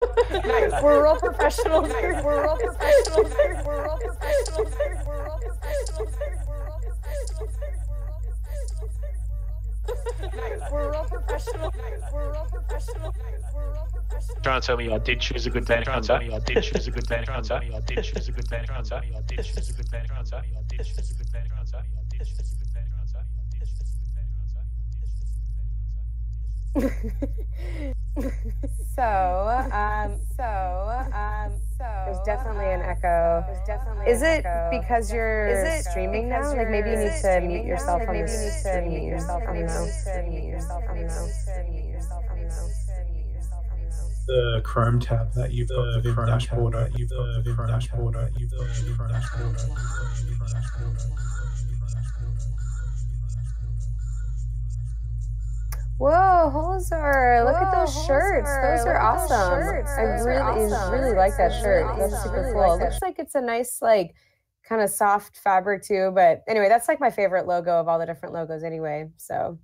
Nice. We're real professionals here. We're real professionals here. We're real professionals here. We're real professionals here. We're real professionals here. Nice. We're real professionals. We're real professionals. We're real professionals. Trying to tell me I did choose a good band hunter. I did choose a good band hunter. I did choose a good band hunter. I did choose a good band hunter. I did choose a good band hunter. I did choose a good band hunter. I did choose a good band hunter. There's definitely an echo. Is it because you're streaming now? Like maybe you need to mute yourself on the stream. I don't know. The Chrome tab that you've got, the dashboard, you've got the dashboard, you've got the dashboard. Whoa, Holzer, look at those shirts. Those are awesome. I really like that shirt. That's super cool. It looks like it's a nice, like, kind of soft fabric too. But anyway, that's like my favorite logo of all the different logos anyway. So.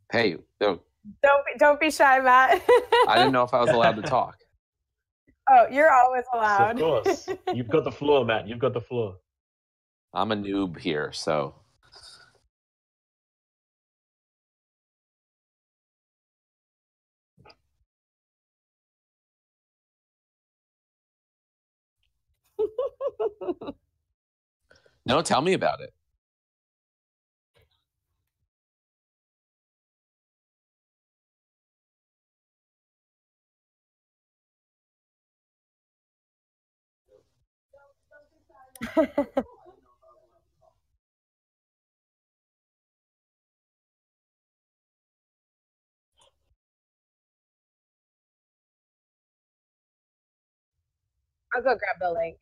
Hey, Don't be shy, Matt. I didn't know if I was allowed to talk. Oh, you're always allowed. Of course. You've got the floor, Matt. You've got the floor. I'm a noob here, so. No, tell me about it. I'll go grab the link.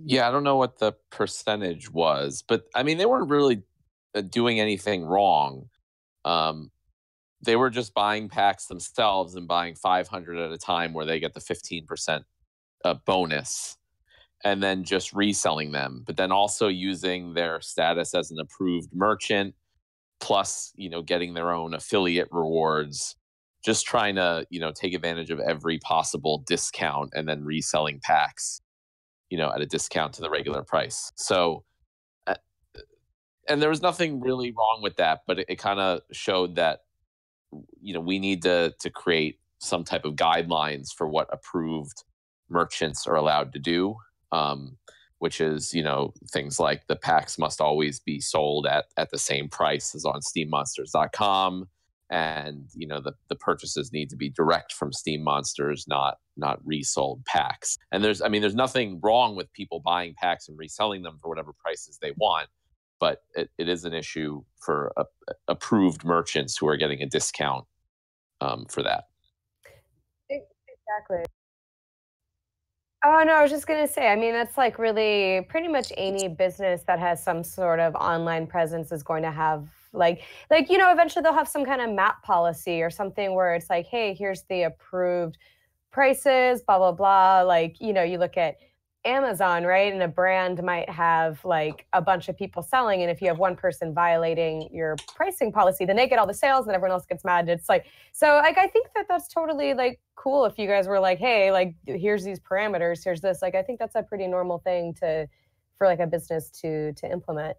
Yeah, I don't know what the percentage was, but I mean, they weren't really doing anything wrong. They were just buying packs themselves and buying 500 at a time where they get the 15% bonus and then just reselling them, but then also using their status as an approved merchant, plus, getting their own affiliate rewards, just trying to, take advantage of every possible discount and then reselling packs, at a discount to the regular price. So, and there was nothing really wrong with that, but it kind of showed that, we need to create some type of guidelines for what approved merchants are allowed to do, which is, things like the packs must always be sold at the same price as on steammonsters.com. And, the purchases need to be direct from Steam Monsters, not resold packs. And there's nothing wrong with people buying packs and reselling them for whatever prices they want. But it is an issue for approved merchants who are getting a discount for that. Exactly. Oh, no, I was just going to say, that's like really pretty much any business that has some sort of online presence is going to have eventually they'll have some kind of map policy or something where it's like, hey, here's the approved prices, blah, blah, blah. You look at Amazon, right? And a brand might have like a bunch of people selling. And if you have one person violating your pricing policy, then they get all the sales and everyone else gets mad. It's like, so I think that's totally like cool if you guys were like, hey, like, here's these parameters, here's this. I think that's a pretty normal thing for like a business to implement.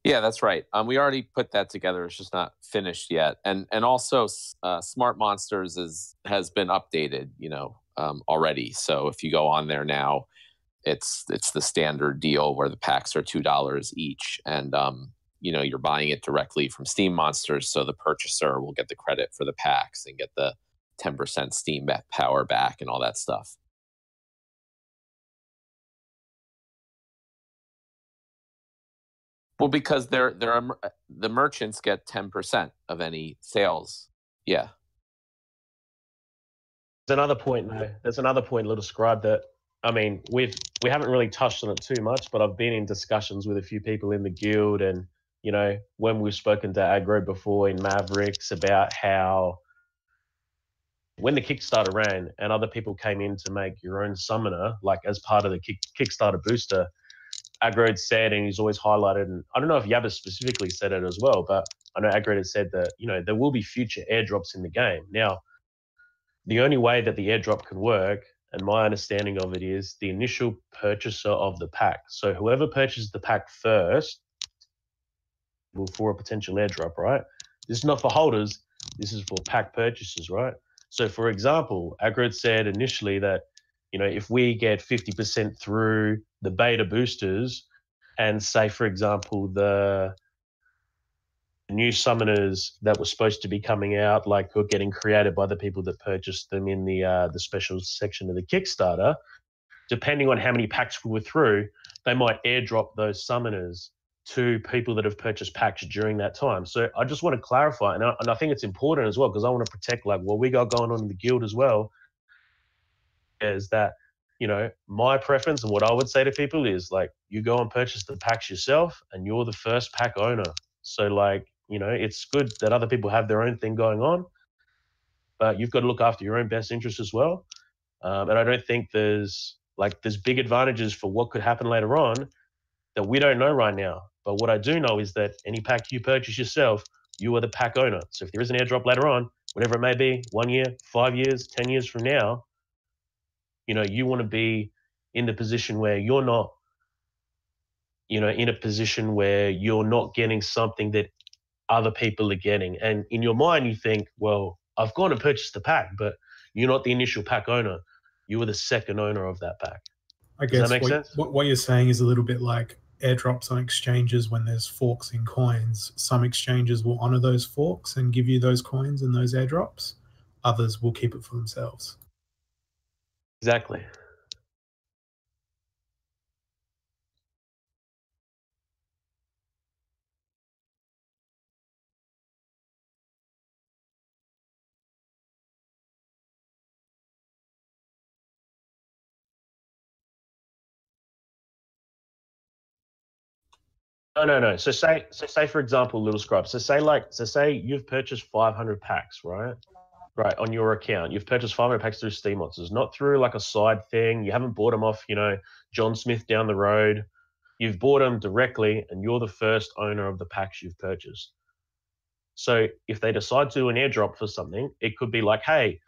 Yeah, that's right. We already put that together. It's just not finished yet. And also, Smart Monsters has been updated, already. So if you go on there now, it's the standard deal where the packs are $2 each, and you're buying it directly from Steam Monsters, so the purchaser will get the credit for the packs and get the 10% Steam power back and all that stuff. Well, because the merchants get 10% of any sales. Yeah. There's another point, though. There's another point, Little Scribe, that we haven't really touched on it too much, but I've been in discussions with a few people in the guild, and when we've spoken to Aggro before in Mavericks about how when the Kickstarter ran and other people came in to make your own summoner, like as part of the Kickstarter booster, Aggro had said, and he's always highlighted, and I don't know if Yabba specifically said it as well, but I know Aggro had said that there will be future airdrops in the game. Now, the only way that the airdrop can work, and my understanding of it, is the initial purchaser of the pack. So whoever purchases the pack first for a potential airdrop, right? This is not for holders. This is for pack purchasers, right? So, for example, Aggro said initially that if we get 50% through the beta boosters, and say, for example, the new summoners that were supposed to be coming out, like were getting created by the people that purchased them in the special section of the Kickstarter, depending on how many packs we were through, they might airdrop those summoners to people that have purchased packs during that time. So I just want to clarify, and I think it's important as well, because I want to protect like what we got going on in the guild as well, is that my preference and what I would say to people is like, you go and purchase the packs yourself and you're the first pack owner. So like, it's good that other people have their own thing going on, but you've got to look after your own best interests as well. And I don't think there's big advantages for what could happen later on that we don't know right now. But what I do know is that any pack you purchase yourself, you are the pack owner. So if there is an airdrop later on, whatever it may be, 1 year, 5 years, 10 years from now, you want to be in the position where you're not in a position where you're not getting something that other people are getting. And in your mind, you think, well, I've gone and purchased the pack, but you're not the initial pack owner. You were the second owner of that pack. I Does that guess make sense? what you're saying is a little bit like airdrops on exchanges when there's forks in coins. Some exchanges will honor those forks and give you those coins and those airdrops. Others will keep it for themselves. Exactly. No. So say for example, little scrub. So say you've purchased 500 packs, right? Right, on your account. You've purchased 500 packs through Steam Monsters, not through like a side thing. You haven't bought them off, John Smith down the road. You've bought them directly, and you're the first owner of the packs you've purchased. So if they decide to do an airdrop for something, it could be like, hey,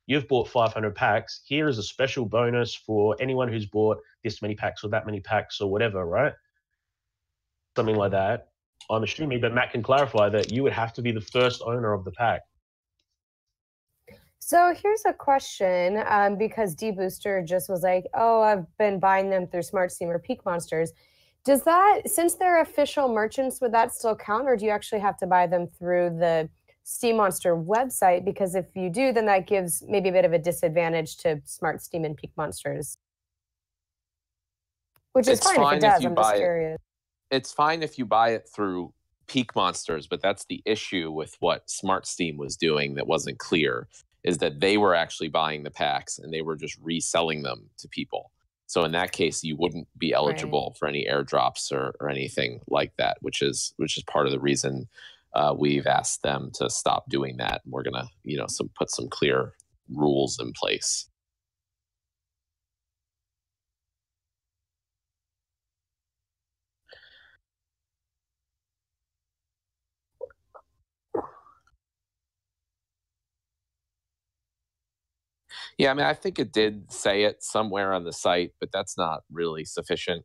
you've bought 500 packs. Here is a special bonus for anyone who's bought this many packs or that many packs or whatever, right? Something like that. I'm assuming, but Matt can clarify that you would have to be the first owner of the pack. So here's a question, because D-Booster just was like, oh, I've been buying them through Smart Steam or Peak Monsters. Does that, since they're official merchants, would that still count, or do you actually have to buy them through the Steam Monster website? Because if you do, then that gives maybe a bit of a disadvantage to Smart Steam and Peak Monsters. Which is fine if it does, I'm just curious. It's fine if you buy it through Peak Monsters, but that's the issue with what Smart Steam was doing that wasn't clear, is that they were actually buying the packs and they were just reselling them to people. So in that case, you wouldn't be eligible for any airdrops or anything like that, which is part of the reason we've asked them to stop doing that. And we're gonna, put some clear rules in place. Yeah, I mean, I think it did say it somewhere on the site, but that's not really sufficient.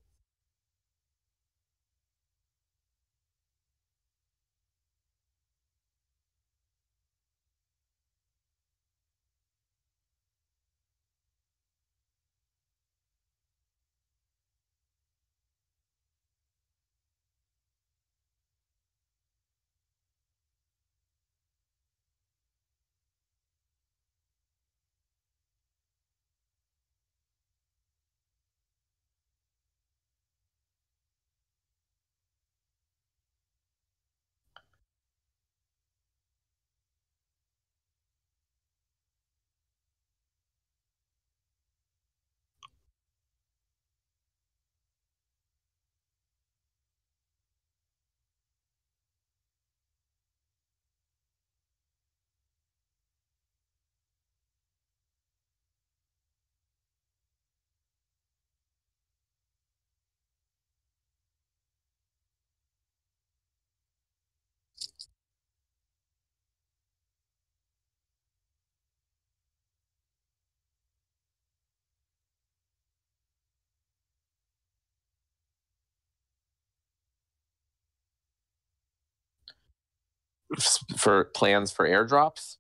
For plans for airdrops?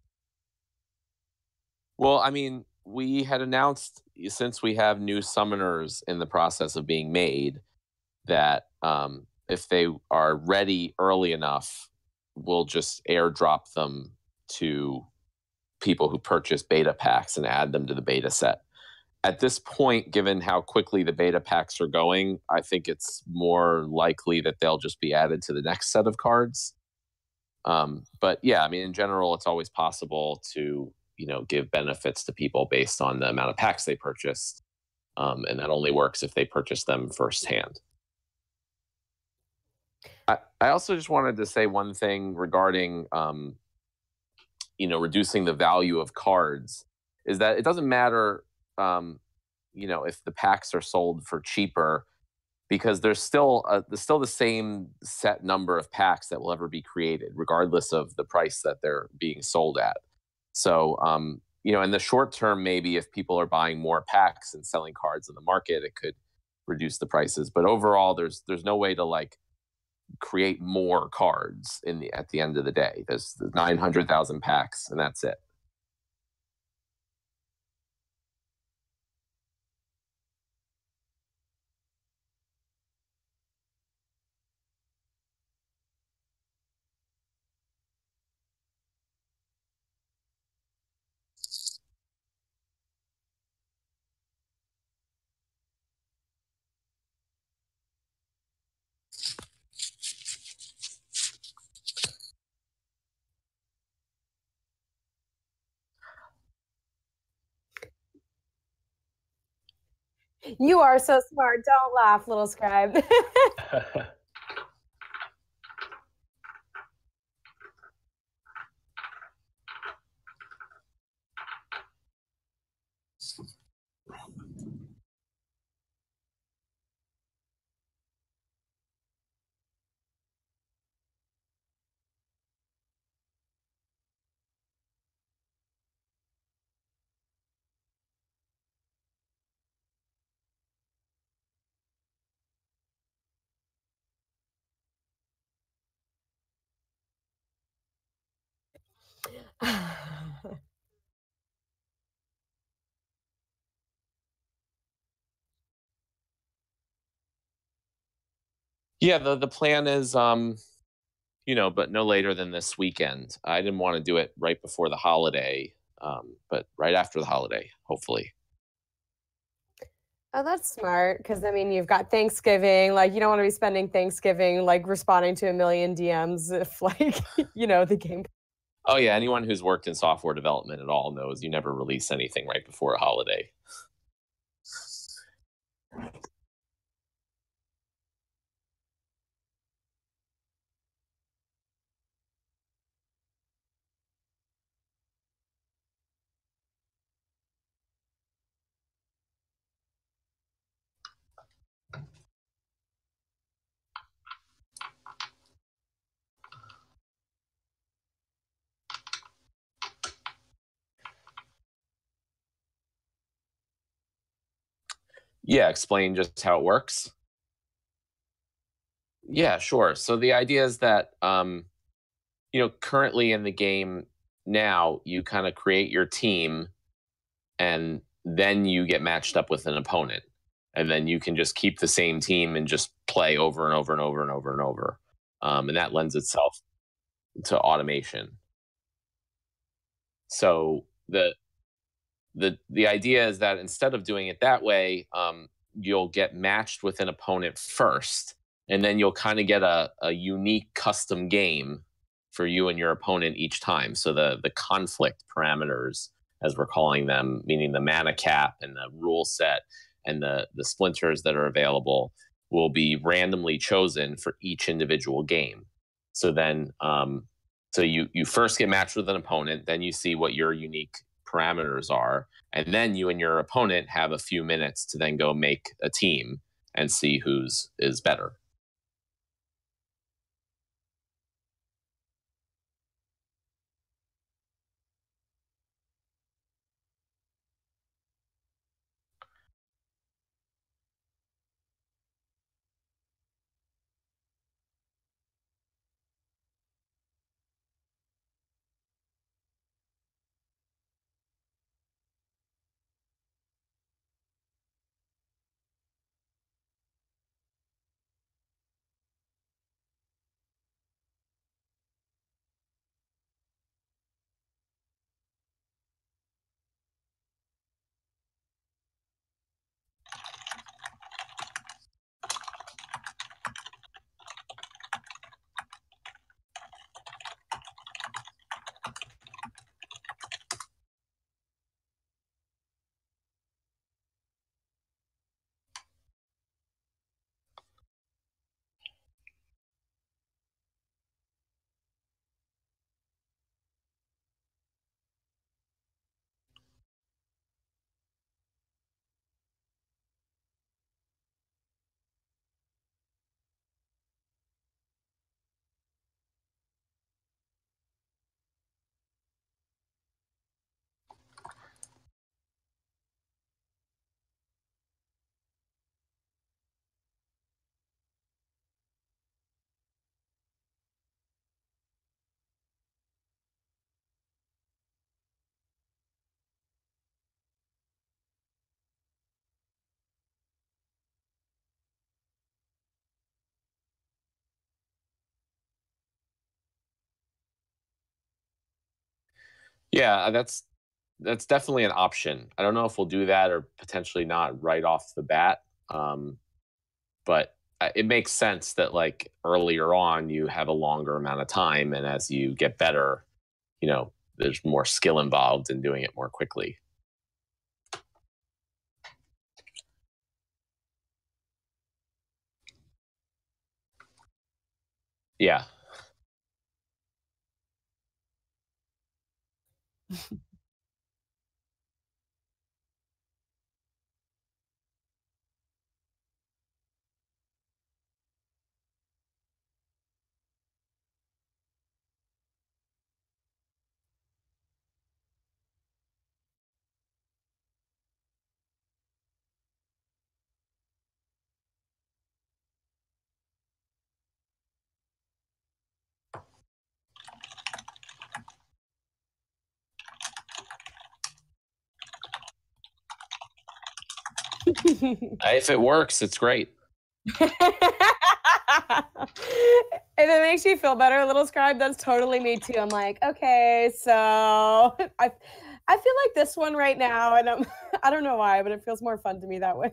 Well, I mean, we had announced, since we have new summoners in the process of being made, that if they are ready early enough, we'll just airdrop them to people who purchase beta packs and add them to the beta set. At this point, given how quickly the beta packs are going, I think it's more likely that they'll just be added to the next set of cards. But yeah, I mean, in general, it's always possible to, give benefits to people based on the amount of packs they purchased. And that only works if they purchase them firsthand. I also just wanted to say one thing regarding, reducing the value of cards, is that it doesn't matter, if the packs are sold for cheaper, because there's still the same set number of packs that will ever be created, regardless of the price that they're being sold at. So, in the short term, maybe if people are buying more packs and selling cards in the market, it could reduce the prices. But overall, there's no way to like create more cards at the end of the day. There's 900,000 packs, and that's it. You are so smart. Don't laugh, little scribe. Yeah, the plan is but no later than this weekend. I didn't want to do it right before the holiday, but right after the holiday, hopefully. Oh, that's smart because I mean, you've got Thanksgiving. Like, you don't want to be spending Thanksgiving like responding to a million DMs if, like, the game. Oh yeah, anyone who's worked in software development at all knows you never release anything right before a holiday. Yeah, explain just how it works. Yeah, sure. So the idea is that currently in the game now, you kind of create your team and then you get matched up with an opponent. And then you can just keep the same team and just play over and over and over and over and over. And that lends itself to automation. So the idea is that instead of doing it that way, you'll get matched with an opponent first, and then you'll kind of get a unique custom game for you and your opponent each time. So the conflict parameters, as we're calling them, meaning the mana cap and the rule set and the splinters that are available, will be randomly chosen for each individual game. So then, so you first get matched with an opponent, then you see what your unique parameters are, and then you and your opponent have a few minutes to then go make a team and see whose is better. Yeah, that's definitely an option. I don't know if we'll do that or potentially not right off the bat. But it makes sense that like earlier on you have a longer amount of time, and as you get better, there's more skill involved in doing it more quickly. Yeah. If it works, it's great. If it makes you feel better, little scribe, that's totally me too. I'm like, okay, so I feel like this one right now, and I don't know why, but it feels more fun to me that way.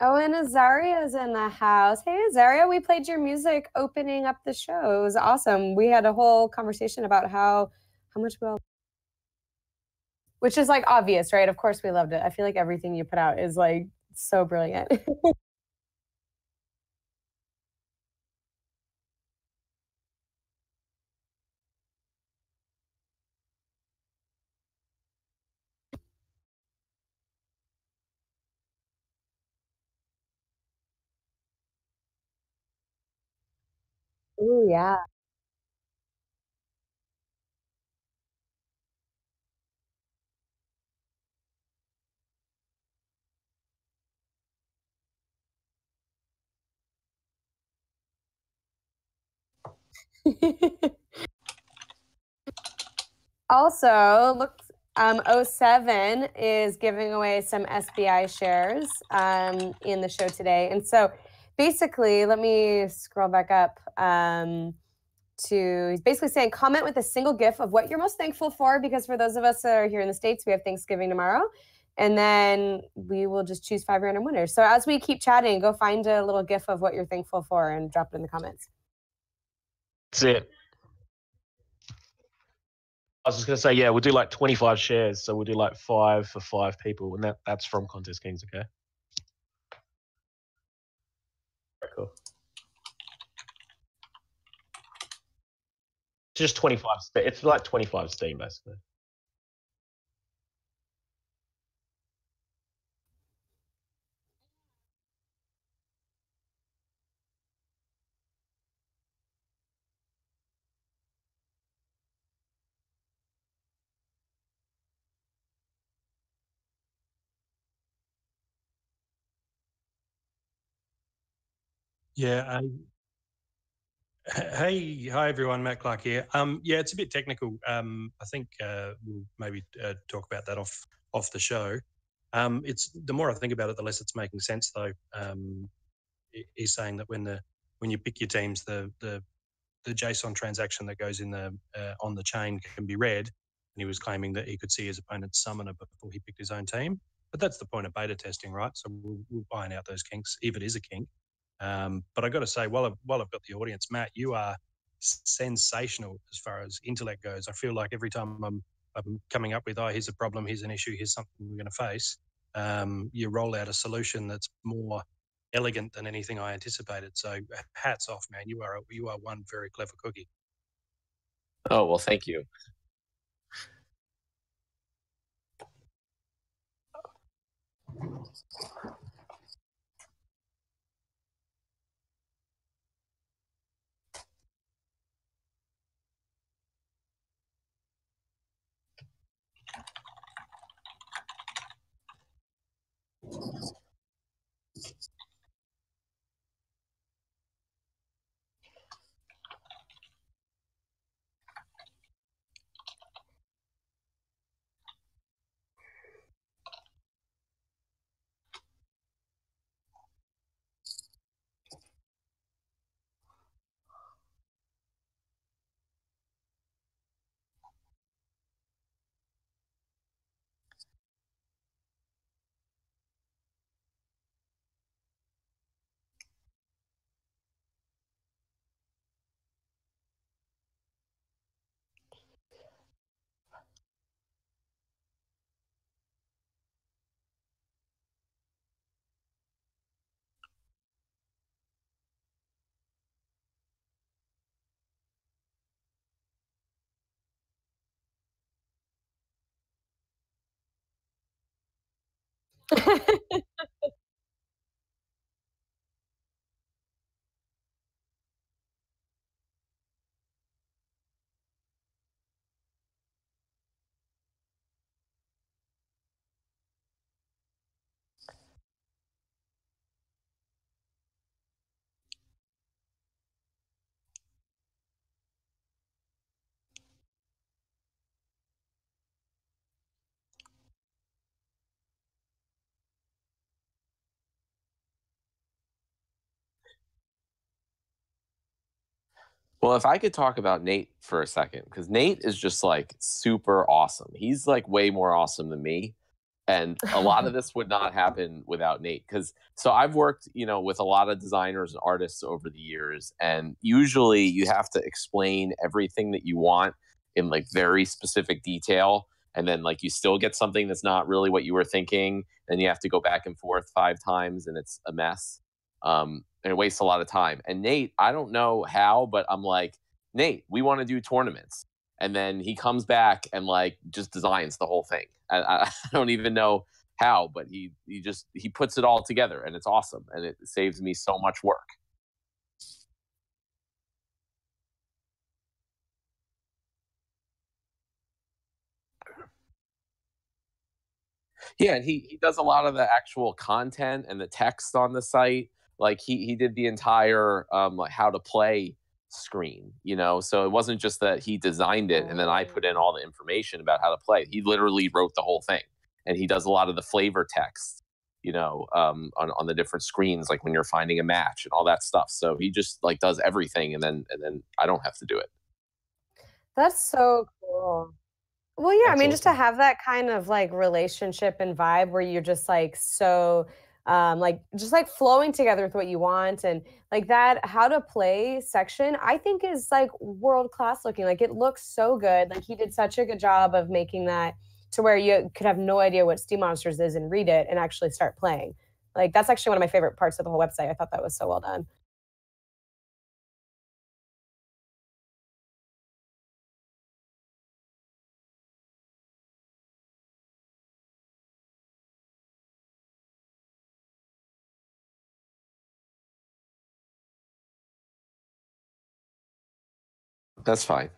Oh, and Azaria's in the house. Hey, Azaria, we played your music opening up the show. It was awesome. We had a whole conversation about how much we all, which is like obvious, right? Of course we loved it. I feel like everything you put out is like so brilliant. Oh, yeah. Also, look, '07 is giving away some SBI shares in the show today. And so basically, let me scroll back up he's basically saying comment with a single GIF of what you're most thankful for, because for those of us that are here in the States, we have Thanksgiving tomorrow. And then we will just choose 5 random winners. So as we keep chatting, go find a little GIF of what you're thankful for and drop it in the comments. That's it. I was just going to say, yeah, we'll do like 25 shares. So we'll do like 5 for 5 people. And that's from Contest Kings, okay? Very cool. Just 25. It's like 25 Steem, basically. Yeah. Hey, hi everyone, Matt Clark here. Yeah, it's a bit technical. I think we'll maybe talk about that off the show. It's the more I think about it, the less it's making sense. Though he's saying that when you pick your teams, the JSON transaction that goes in the on the chain can be read, and he was claiming that he could see his opponent's summoner before he picked his own team. But that's the point of beta testing, right? So we'll iron out those kinks if it is a kink. But I got to say, while I've got the audience, Matt, you are sensational as far as intellect goes. I feel like every time I'm coming up with, oh, here's a problem, here's an issue, here's something we're going to face, you roll out a solution that's more elegant than anything I anticipated. So hats off, man. You are one very clever cookie. Oh, well, thank you. Well, if I could talk about Nate for a second, because Nate is just like super awesome. He's like way more awesome than me. And a lot of this would not happen without Nate. Because so I've worked, with a lot of designers and artists over the years. And usually you have to explain everything that you want in like very specific detail. And then like you still get something that's not really what you were thinking. Then you have to go back and forth 5 times and it's a mess. And it wastes a lot of time. And Nate, I don't know how, but I'm like, Nate, we want to do tournaments. And then he comes back and like just designs the whole thing. I don't even know how, but he puts it all together and it's awesome and it saves me so much work. Yeah, and he does a lot of the actual content and the text on the site. Like he did the entire like how to play screen. So it wasn't just that he designed it and then I put in all the information about how to play. He literally wrote the whole thing, and he does a lot of the flavor text. On the different screens, like when you're finding a match and all that stuff. So he just like does everything, and then I don't have to do it. That's so cool. Well, yeah, I That's mean, just to awesome. have that kind of like relationship and vibe where you're just like so like just like flowing together with what you want, and like that how to play section I think is like world class looking. Like it looks so good. Like he did such a good job of making that to where you could have no idea what Steam Monsters is and read it and actually start playing. Like that's actually one of my favorite parts of the whole website. I thought that was so well done. That's fine.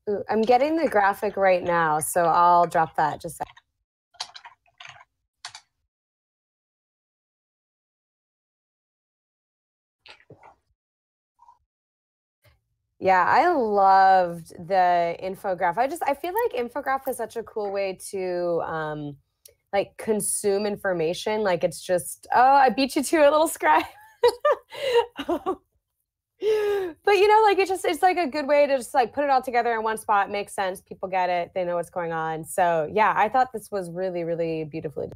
Ooh, I'm getting the graphic right now, so I'll drop that just Yeah, I loved the infograph. I feel like infograph is such a cool way to like consume information. Like it's just, oh, I beat you to a little scribe. But like it's like a good way to just like put it all together in one spot, makes sense, people get it, they know what's going on. So yeah, I thought this was really, really beautifully done.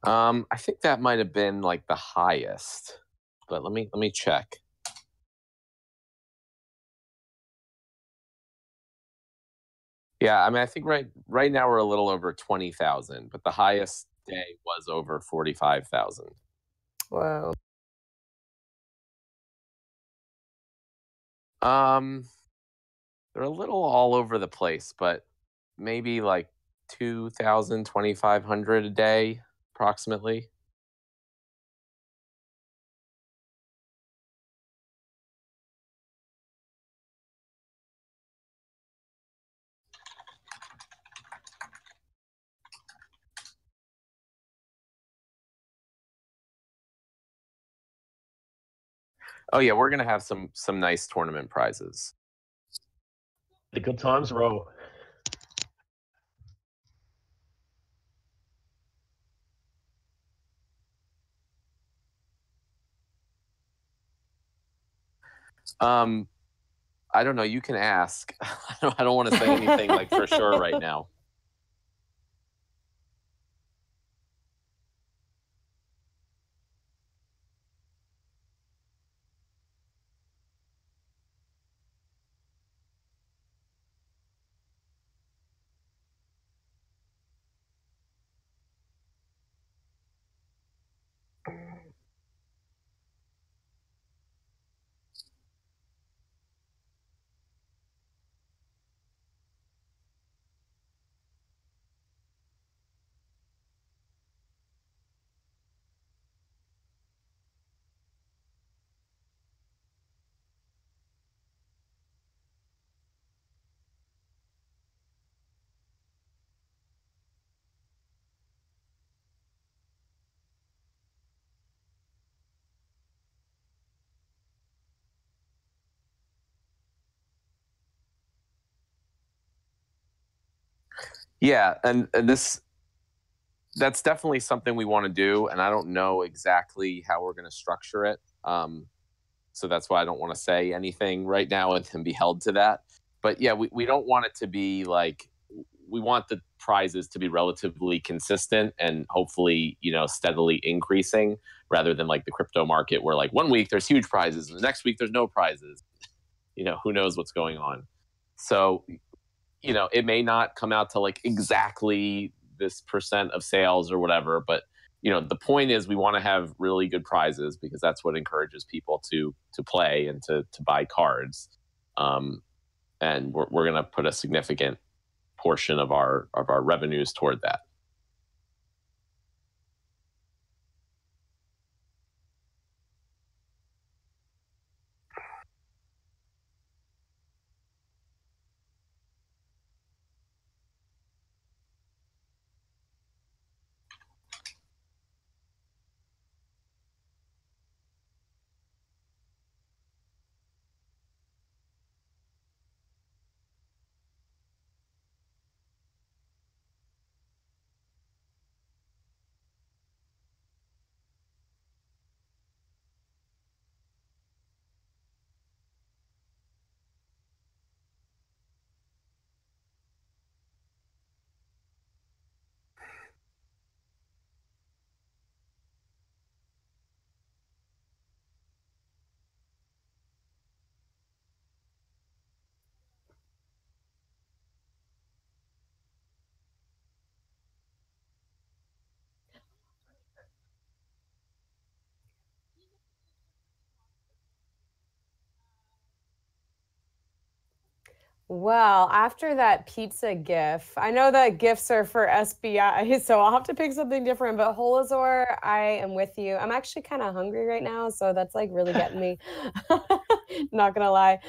I think that might have been like the highest, but let me check. Yeah, I mean, I think right now we're a little over 20,000, but the highest day was over 45,000. Whoa. They're a little all over the place, but maybe like 2,000, 2,500 a day, approximately. Oh yeah, we're gonna have some nice tournament prizes. The good times roll. I don't know. You can ask. I don't want to say anything like for sure right now. Yeah, and that's definitely something we want to do, and I don't know exactly how we're going to structure it. So that's why I don't want to say anything right now and be held to that. But yeah, we don't want it to be like, we want the prizes to be relatively consistent and hopefully, steadily increasing, rather than like the crypto market where like 1 week there's huge prizes and the next week there's no prizes. Who knows what's going on. So, it may not come out to like exactly this percent of sales or whatever, but the point is we want to have really good prizes because that's what encourages people to play and to buy cards. And we're going to put a significant portion of our revenues toward that. Well, after that pizza gif, I know that gifts are for SBI, so I'll have to pick something different. But Holazor, I am with you. I'm actually kind of hungry right now, so that's like really getting me. Not gonna lie.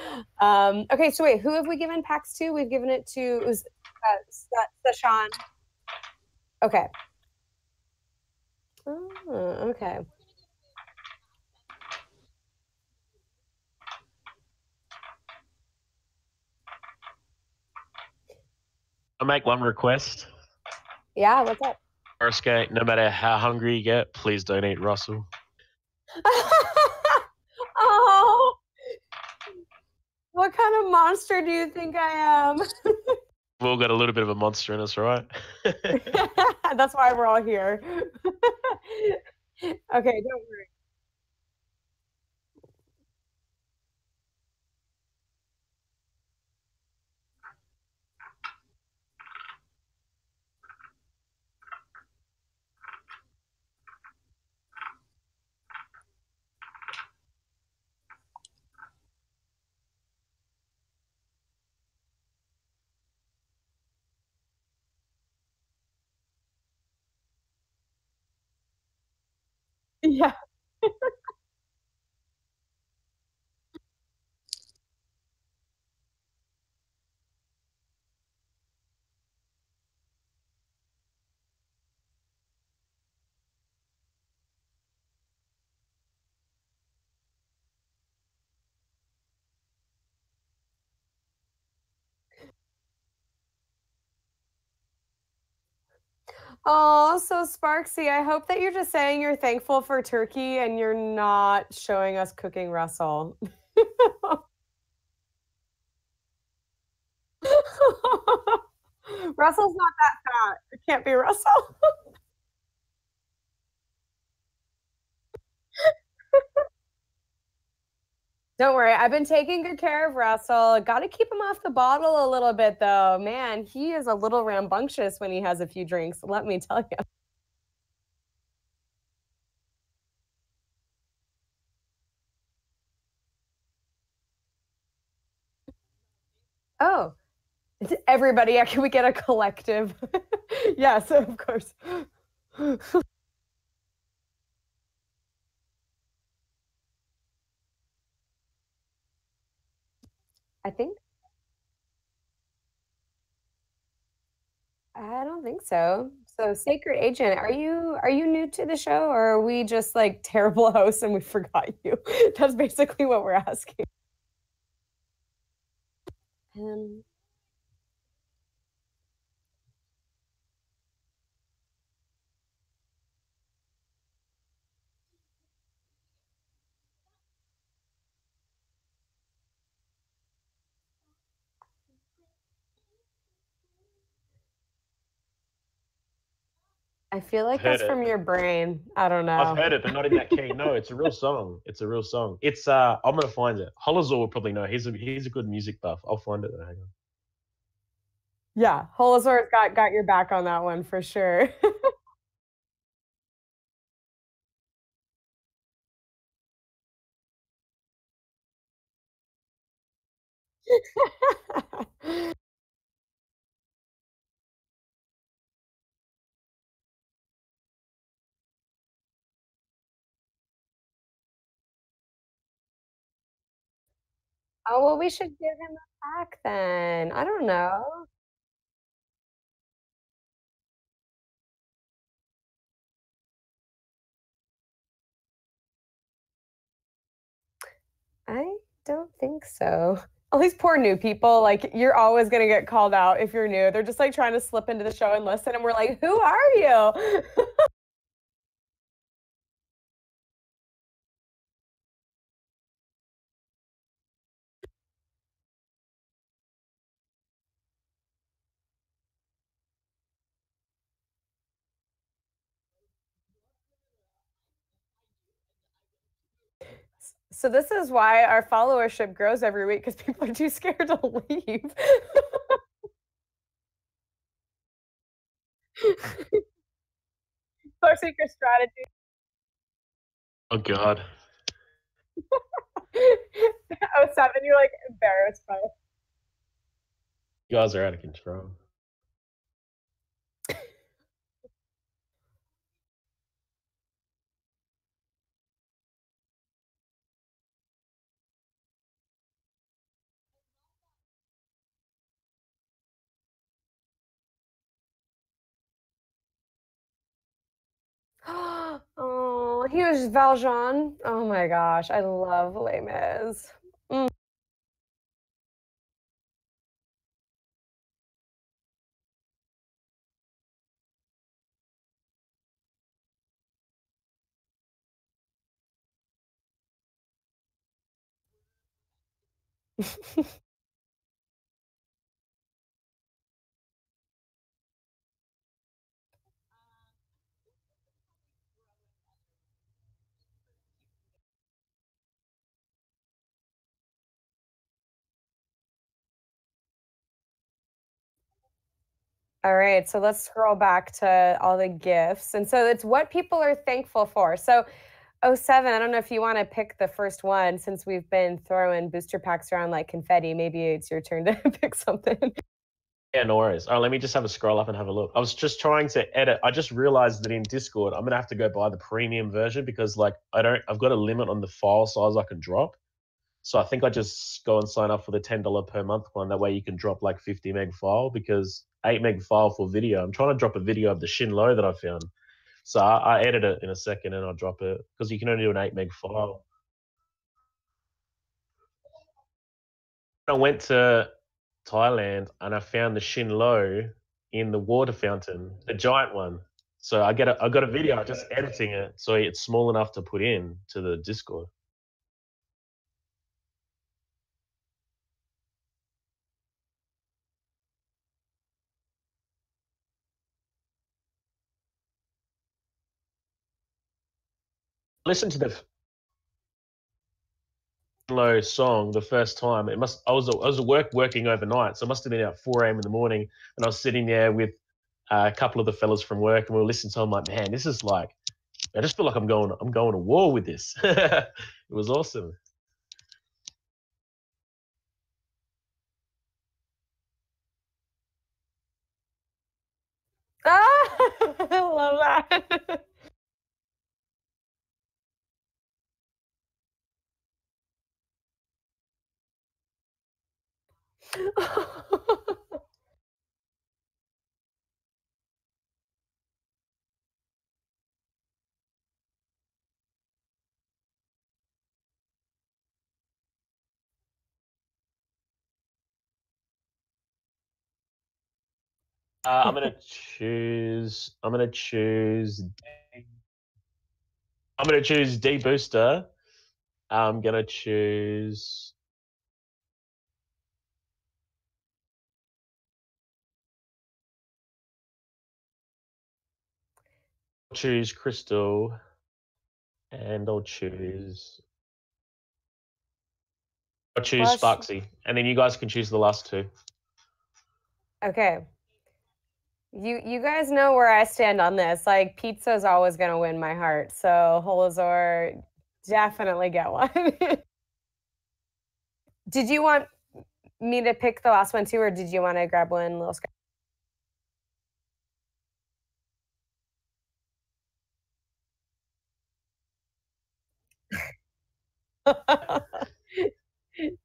Okay, so wait, who have we given packs to? We've given it to Sashan. Okay. Oh, okay. I'll make one request. Yeah, what's up? Skate, no matter how hungry you get, please don't eat Russell. Oh, what kind of monster do you think I am? We've all got a little bit of a monster in us, right? That's why we're all here. Okay, don't worry. Yeah. Oh, so Sparksy, I hope that you're just saying you're thankful for turkey and you're not showing us cooking Russell. Russell's not that fat. It can't be Russell. Don't worry, I've been taking good care of Russell. Got to keep him off the bottle a little bit, though. Man, he is a little rambunctious when he has a few drinks, let me tell you. Oh, everybody, can we get a collective? Yes, of course. I think I don't think so. So, Sacred Agent, are you new to the show, or are we just like terrible hosts and we forgot you? That's basically what we're asking. Um, I feel like Heard that's it. from your brain. I don't I've know. heard it, but not in that key. No, it's a real song. It's a real song. It's I'm gonna find it. Holazor will probably know. He's a good music buff. I'll find it. Hang on. Yeah, Holosaurus got your back on that one for sure. Oh, well, we should give him a pack then. I don't know. I don't think so. At least poor new people, like you're always gonna get called out if you're new. They're just like trying to slip into the show and listen, and we're like, who are you? So this is why our followership grows every week because people are too scared to leave. Our secret strategy. Oh God, Oh, seven, you're like embarrassed by it. you guys are out of control. Oh, he was Valjean. Oh my gosh, I love Les Mis. Mm. All right, so let's scroll back to all the gifts. And so it's what people are thankful for. So oh 07, I don't know if you want to pick the first one since we've been throwing booster packs around like confetti. Maybe it's your turn to pick something. Yeah, no worries. Let me just have a scroll up and have a look. I was just trying to edit. I just realized that in Discord, I'm gonna have to go buy the premium version because like I've got a limit on the file size I can drop. So I think I just go and sign up for the $10 per month one. That way you can drop like 50 meg file because 8 meg file for video. I'm trying to drop a video of the Shin Low that I found. So I edit it in a second and I'll drop it because you can only do an 8 meg file. I went to Thailand and I found the Shin Low in the water fountain, the giant one. So I got a video just editing it so it's small enough to put in to the Discord. Listen to the Low song the first time. I was working overnight, so it must have been about 4 a.m. in the morning, and I was sitting there with a couple of the fellas from work, and we were listening to. I'm like, man, this is like, I just feel like I'm going to war with this. It was awesome. Ah, I love that. I'm gonna choose. I'm gonna choose. I'm gonna choose D booster. I'm gonna choose. Choose crystal, and I'll choose. I'll choose Plus, Sparksy, and then you guys can choose the last two. okay. You guys know where I stand on this. Like pizza is always gonna win my heart. So Holazor, definitely get one. Did you want me to pick the last one too, or did you want to grab one, little Sky?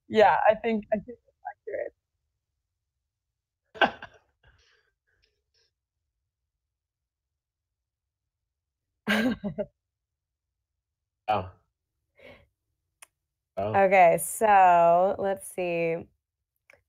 Yeah, I think that's accurate. Oh. Oh. Okay, so let's see.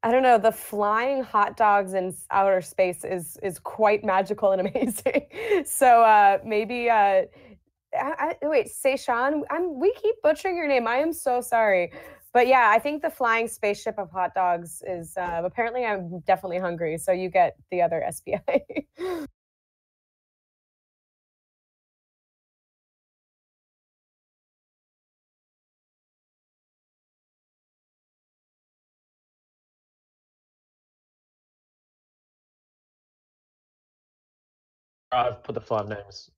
I don't know. The flying hot dogs in outer space is quite magical and amazing. So maybe wait, Seishan. We keep butchering your name. I am so sorry, but yeah, I think the flying spaceship of hot dogs is. Apparently, I'm definitely hungry, so you get the other SBI. I've put the 5 names.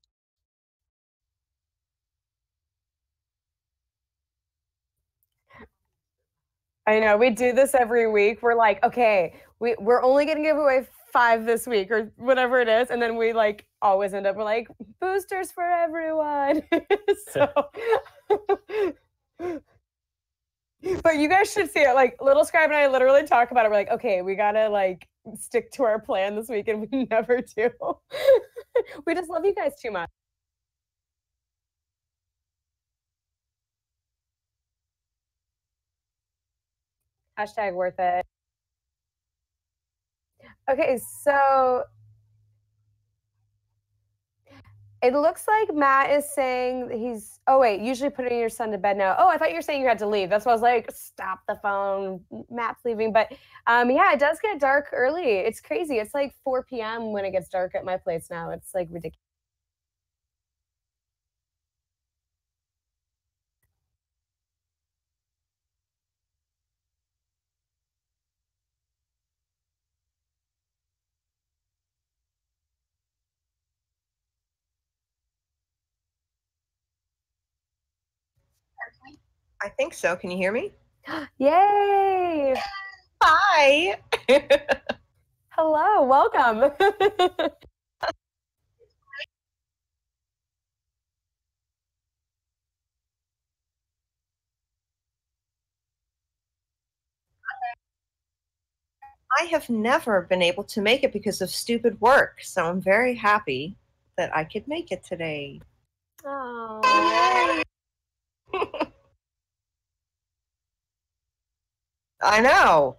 I know we do this every week. We're like, okay, we're only gonna give away 5 this week or whatever it is, and then we like always end up we're like boosters for everyone. So, but you guys should see it. Like Little Scribe and I literally talk about it. We're like, okay, we gotta like stick to our plan this week, and we never do. We just love you guys too much. Hashtag worth it. Okay, so it looks like Matt is saying he's. Oh wait, usually putting your son to bed now. Oh, I thought you were saying you had to leave. That's why I was like, stop the phone. Matt's leaving, but yeah, it does get dark early. It's crazy. It's like 4 p.m. when it gets dark at my place now. It's like ridiculous. I think so. Can you hear me? Yay! Hi. Hello, welcome. I have never been able to make it because of stupid work, so I'm very happy that I could make it today. Oh, I know.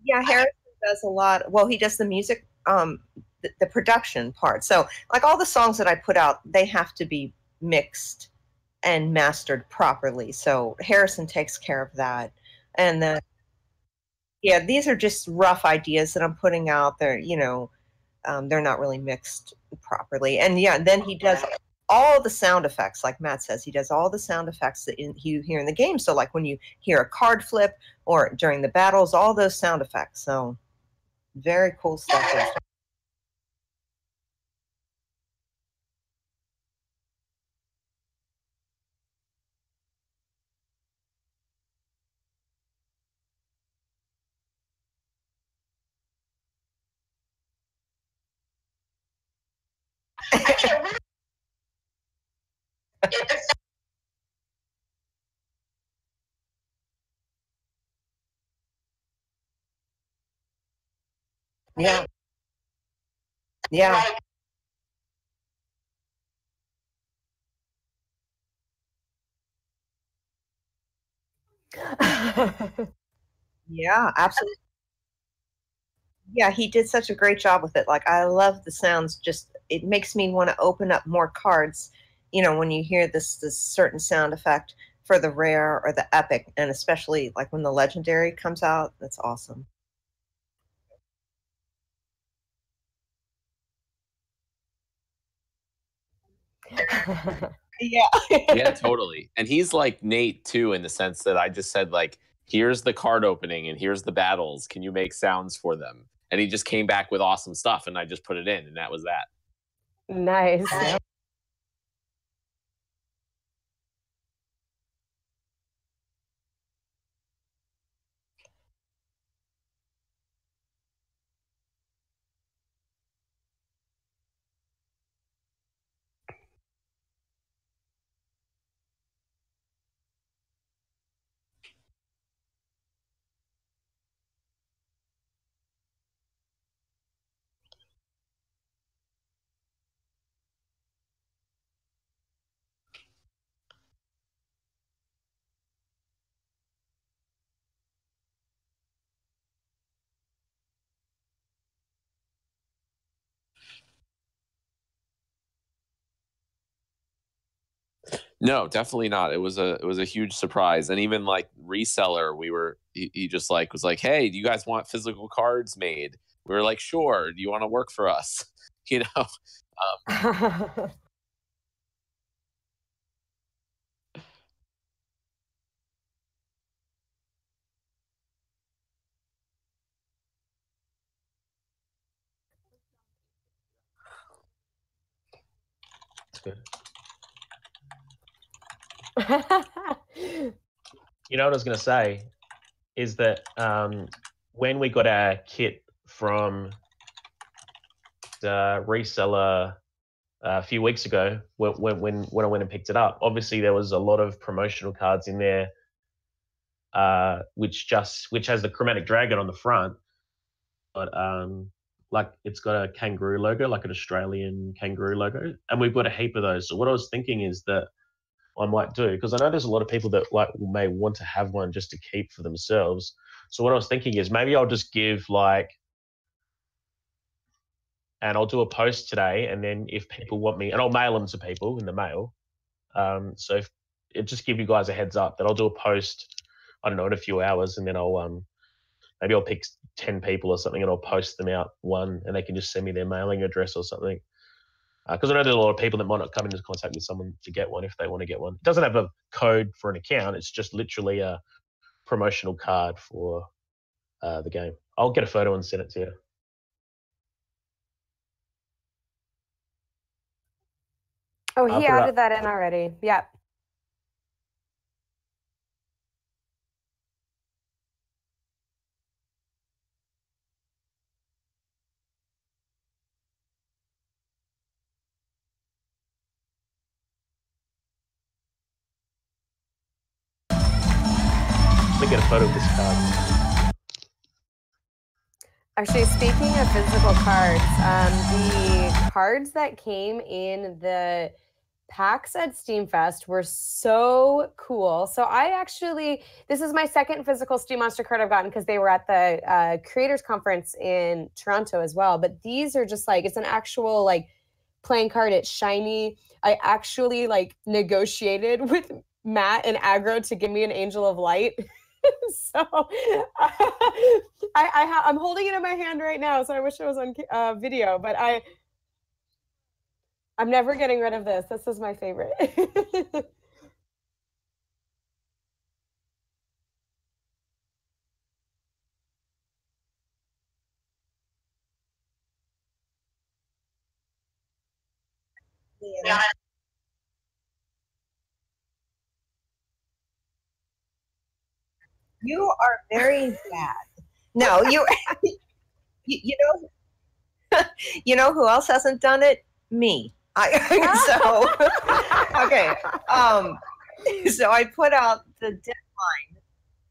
Yeah, Harrison does a lot. Well, he does the music, the production part. So, like all the songs that I put out, they have to be mixed and mastered properly. So Harrison takes care of that. And then, yeah, these are just rough ideas that I'm putting out there. They're not really mixed properly. And yeah, then he does all the sound effects, like Matt says, he does all the sound effects that you hear in the game. So like when you hear a card flip or during the battles, all those sound effects. So very cool stuff. Yeah. Yeah. Yeah, absolutely. Yeah, he did such a great job with it. Like, I love the sounds. Just it makes me want to open up more cards. When you hear this certain sound effect for the rare or the epic, and especially like when the legendary comes out, that's awesome. Yeah. Yeah, totally. And he's like Nate too, in the sense that I just said, like, here's the card opening and here's the battles. Can you make sounds for them? And he just came back with awesome stuff, and I just put it in, and that was that. Nice. No, definitely not. It was a huge surprise. And even like reseller, he just like was like, "Hey, do you guys want physical cards made?" We were like, "Sure. Do you want to work for us?" You know. That's good. You know what I was going to say is that when we got our kit from the reseller a few weeks ago, when I went and picked it up, obviously there was a lot of promotional cards in there, which has the chromatic dragon on the front, but like it's got a kangaroo logo, like an Australian kangaroo logo, and we've got a heap of those. So what I was thinking is that I might do, because I know there's a lot of people that like may want to have one just to keep for themselves. So what I was thinking is maybe I'll just give and I'll do a post today, and then if people want me, and I'll mail them to people in the mail. So if it just give you guys a heads up that I'll do a post, I don't know, in a few hours, and then maybe I'll pick 10 people or something, and I'll post them out one, and they can just send me their mailing address or something. Because I know there's a lot of people that might not come into contact with someone to get one if they want to get one. It doesn't have a code for an account. It's just literally a promotional card for the game. I'll get a photo and send it to you. Oh, he added that in already. Yep. Let me get a photo of this card. Actually, speaking of physical cards, the cards that came in the packs at Steam Fest were so cool. So this is my second physical Steam Monster card I've gotten because they were at the Creators Conference in Toronto as well. But these are just like, it's an actual like playing card. It's shiny. I actually like negotiated with Matt and Aggro to give me an Angel of Light. So I'm holding it in my hand right now. So I wish it was on video, but I'm never getting rid of this. This is my favorite. Yeah. You are very bad. No, you know you know who else hasn't done it? Me. Okay. So I put out the deadline.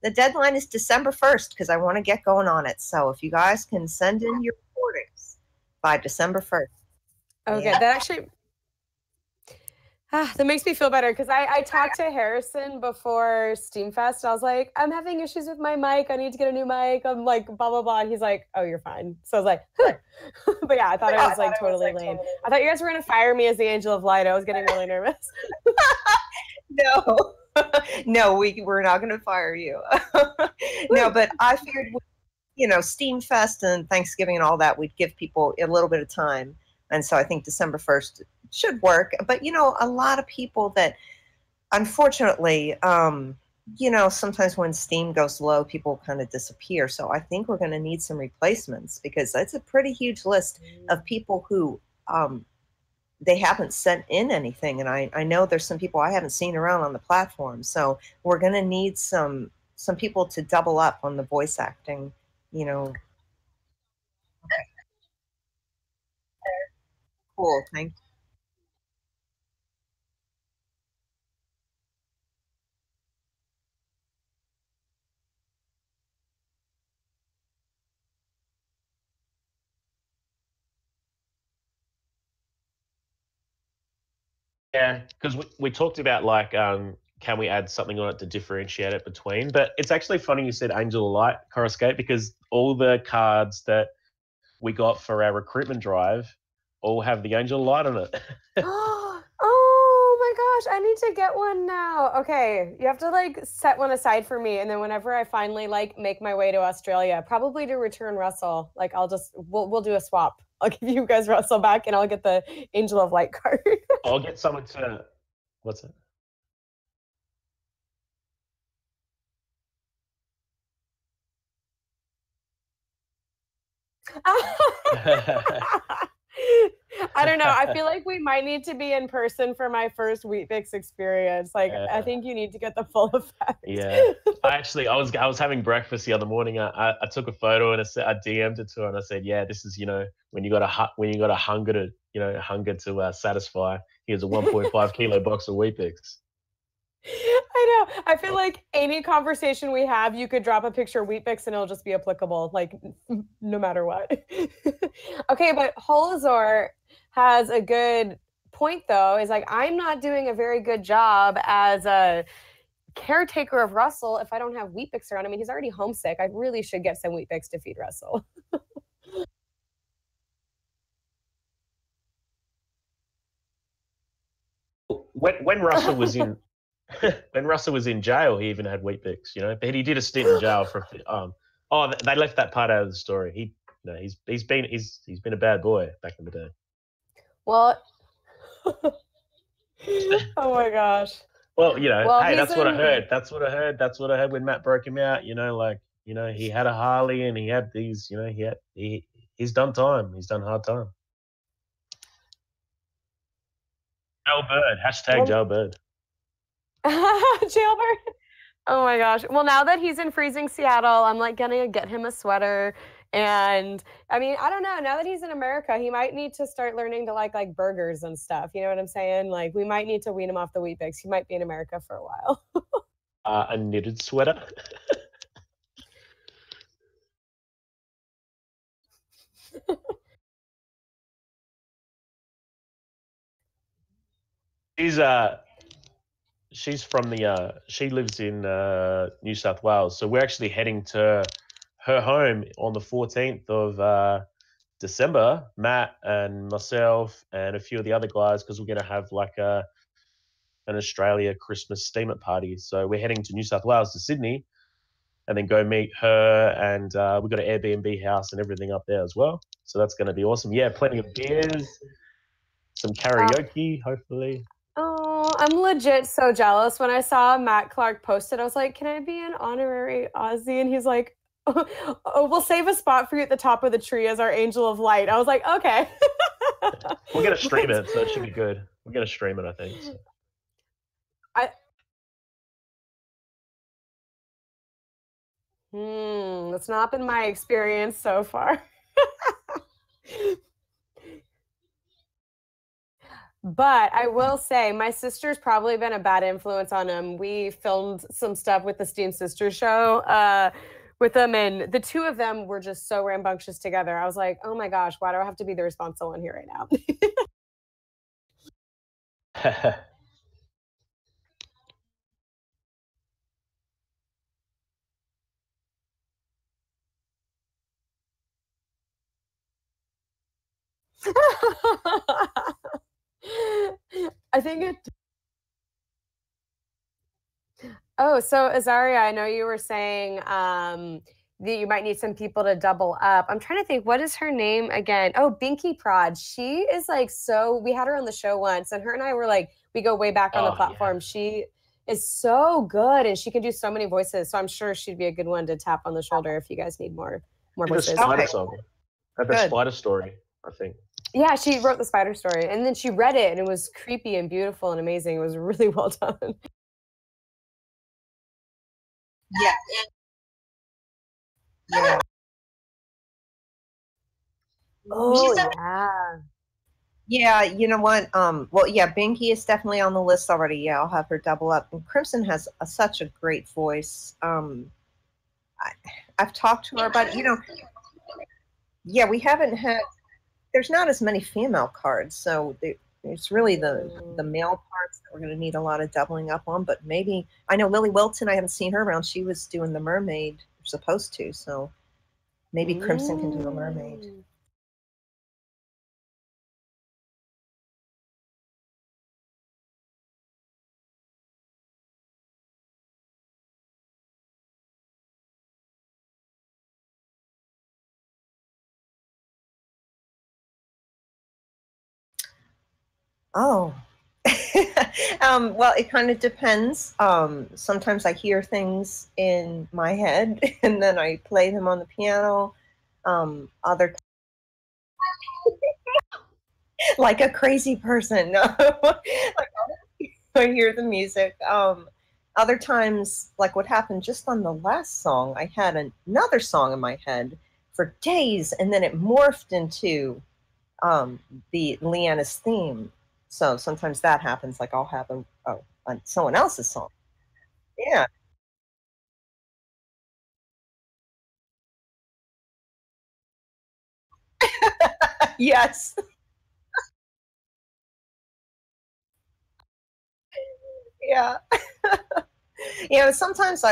The deadline is December 1st because I want to get going on it. So if you guys can send in your recordings by December 1st. Okay, yeah. That actually that makes me feel better because I talked to Harrison before Steam Fest. I was like, I'm having issues with my mic. I need to get a new mic. I'm like, blah, blah, blah. And he's like, oh, you're fine. So I was like, huh. But yeah, I thought it was like totally lame. I thought you guys were going to fire me as the Angel of Light. I was getting really nervous. No, we're not going to fire you. No, but I figured, Steam Fest and Thanksgiving and all that, we'd give people a little bit of time. And so I think December 1st should work. But, a lot of people that, unfortunately, sometimes when Steam goes low, people kind of disappear. So I think we're going to need some replacements because that's a pretty huge list of people who they haven't sent in anything. And I know there's some people I haven't seen around on the platform. So we're going to need some people to double up on the voice acting, Okay. Cool. Thank you. Yeah, because we talked about like, can we add something on it to differentiate it between? But it's actually funny you said Angel of Light, Coruscate, because all the cards that we got for our recruitment drive all have the Angel of Light on it. Oh my gosh, I need to get one now. Okay, you have to like set one aside for me, and then whenever I finally like make my way to Australia, probably to return Russell, like we'll do a swap. I'll give you guys Russell back, and I'll get the Angel of Light card. I'll get someone to what's it? I don't know. I feel like we might need to be in person for my first Weet-Bix experience. Like, I think you need to get the full effect. Yeah. I was having breakfast the other morning. I took a photo and I DM'd it to her and I said, yeah, this is, when you got a hunger to satisfy, here's a 1.5 kilo box of Weet-Bix. I know. I feel like any conversation we have, you could drop a picture of Weet-Bix and it'll just be applicable, like no matter what. Okay, but Holazor has a good point though, is like, I'm not doing a very good job as a caretaker of Russell if I don't have Weet-Bix around. I mean, he's already homesick. I really should get some Weet-Bix to feed Russell. When Russell was in when Russell was in jail, he even had Weet-Bix, but he did a stint in jail for they left that part out of the story. He's been a bad boy back in the day. Well, Oh my gosh. Well, Well, hey, he's that's what I in. heard. That's what I heard. That's what I heard when Matt broke him out. He had a Harley and he had these. He's done time. He's done hard time. Jailbird. Hashtag Well, jailbird. Jailbird. Oh my gosh. Well, now that he's in freezing Seattle, I'm like gonna get him a sweater. And I mean, I don't know. Now that he's in America, he might need to start learning to like burgers and stuff. You know what I'm saying? Like we might need to wean him off the Weet Bix. He might be in America for a while. A knitted sweater. She's from she lives in New South Wales, so we're actually heading to her home on the 14th of December. Matt and myself and a few of the other guys, because we're going to have like an Australia Christmas steamer party. So we're heading to New South Wales to Sydney, and then go meet her. And we've got an Airbnb house and everything up there as well. So that's going to be awesome. Yeah, plenty of beers, some karaoke, hopefully. Oh, I'm legit so jealous. When I saw Matt Clark posted, I was like, can I be an honorary Aussie? And he's like, oh, we'll save a spot for you at the top of the tree as our angel of light. I was like, okay. We're going to stream it, so it should be good. We're going to stream it, I think. So. That's not been my experience so far. But I will say my sister's probably been a bad influence on him. We filmed some stuff with the Steem Sisters show with them, and the two of them were just so rambunctious together. I was like, oh my gosh, why do I have to be the responsible one here right now? I think it. Oh, so Azaria, I know you were saying that you might need some people to double up. I'm trying to think, what is her name again? Oh, Binky Prod. She is like we had her on the show once, and her and I were like, we go way back on the platform. Yeah. She is so good, and she can do so many voices. So I'm sure she'd be a good one to tap on the shoulder if you guys need more voices. The Spider song. The Spider story, I think. Yeah, she wrote the Spider story, and then she read it, and it was creepy and beautiful and amazing. It was really well done. Yeah. Yeah. Oh, yeah. Yeah, you know what? Well, yeah, Binky is definitely on the list already. Yeah, I'll have her double up. And Crimson has such a great voice. I've talked to her about, yeah, we haven't had, there's not as many female cards, so it's really the male parts that we're going to need a lot of doubling up on. But maybe, I know Lily Wilton, I haven't seen her around. She was doing the mermaid, supposed to, so maybe Crimson can do the mermaid. Oh, well, it kind of depends. Sometimes I hear things in my head and then I play them on the piano. Other like a crazy person. No, like I hear the music. Other times, like what happened just on the last song, I had another song in my head for days, and then it morphed into the Leanna's theme. So sometimes that happens. Like I'll have on someone else's song. Yeah. Yes. Yeah. Sometimes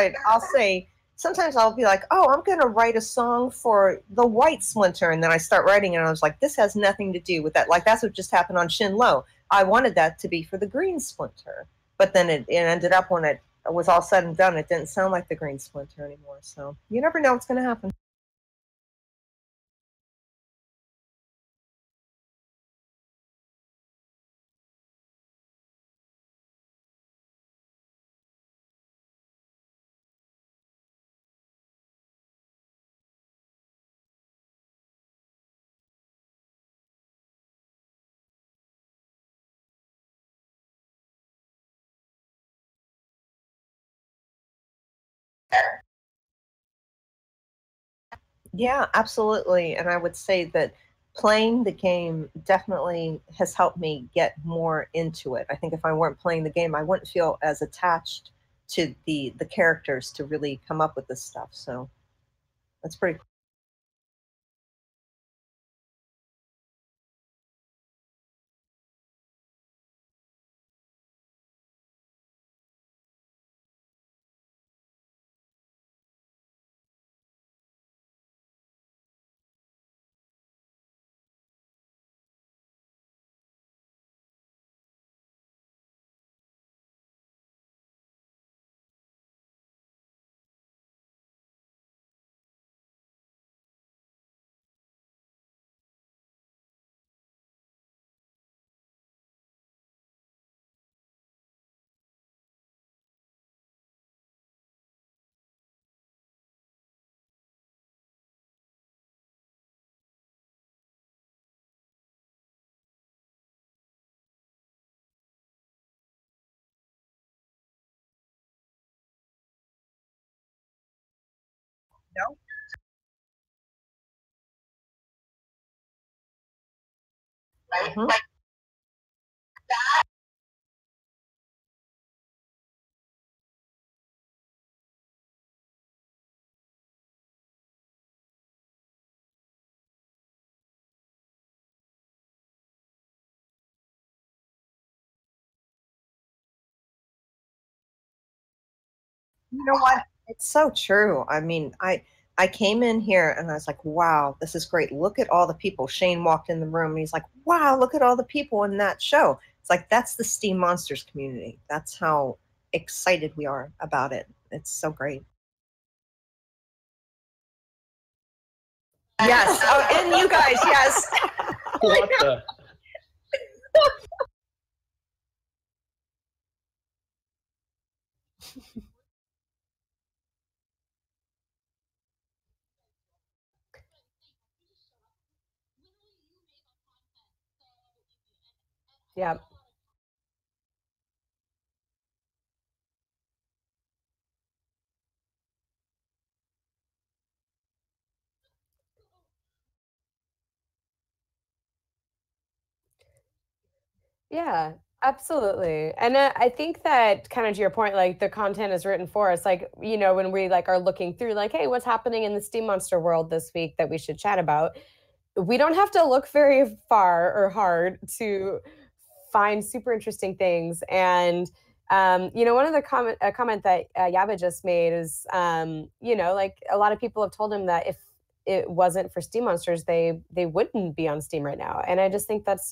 sometimes I'll be like, oh, I'm going to write a song for the White Splinter. And then I start writing it and I was like, this has nothing to do with that. Like that's what just happened on Shin Lo. I wanted that to be for the Green Splinter. But then it ended up when it was all said and done, it didn't sound like the Green Splinter anymore. So you never know what's going to happen. Yeah, absolutely. And I would say that playing the game definitely has helped me get more into it. I think if I weren't playing the game, I wouldn't feel as attached to the characters to really come up with this stuff. So that's pretty cool. No? Mhm. You know what? It's so true. I mean, I came in here and I was like, wow, this is great. Look at all the people. Shane walked in the room and he's like, wow, look at all the people in that show. It's like that's the Steam Monsters community. That's how excited we are about it. It's so great. Yes. Oh, and you guys, yes. What the? Yeah. Yeah, absolutely. And I think that kind of to your point, like the content is written for us. Like, when we like are looking through, like, hey, what's happening in the Steam Monster world this week that we should chat about? We don't have to look very far or hard to find super interesting things. And one of the comment that Yaba just made is, like a lot of people have told him that if it wasn't for Steam Monsters, they wouldn't be on Steam right now. And I just think it's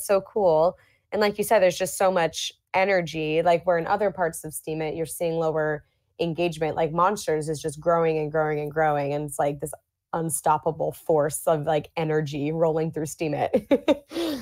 so cool. And like you said, there's just so much energy. Like where in other parts of Steam it, you're seeing lower engagement. Like Monsters is just growing and growing and growing, and it's like this unstoppable force of like energy rolling through Steam it.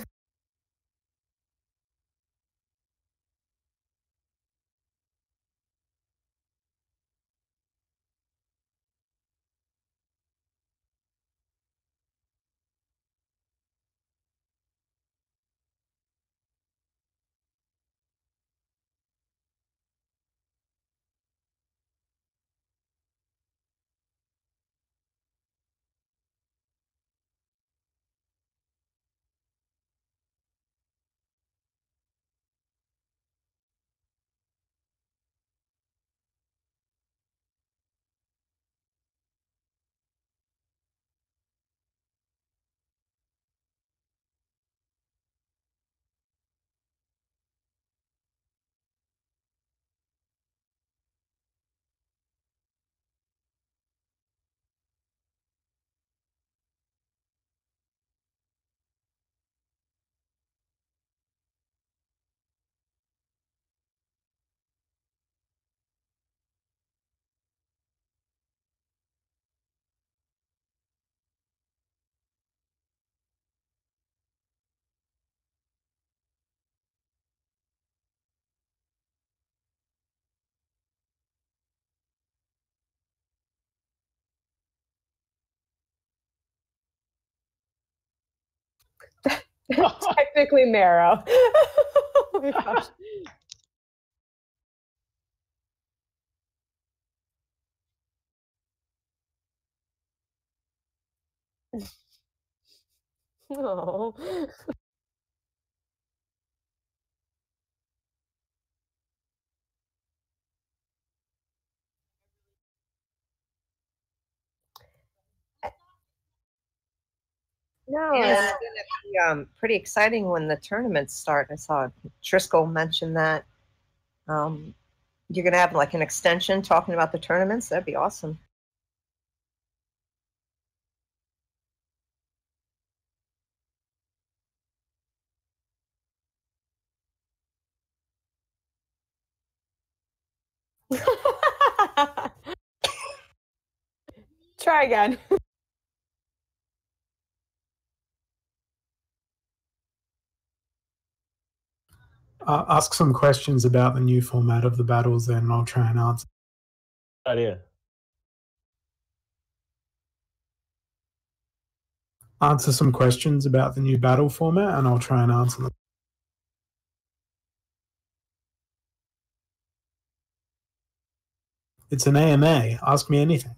Technically marrow. Oh my gosh. Oh. No, Yeah, and it's going to be pretty exciting when the tournaments start. I saw Triskel mention that. You're going to have like an extension talking about the tournaments. That'd be awesome. try again. Ask some questions about the new format of the battles, and I'll try and answer. Idea. Answer some questions about the new battle format, and I'll try and answer them. It's an AMA. Ask me anything.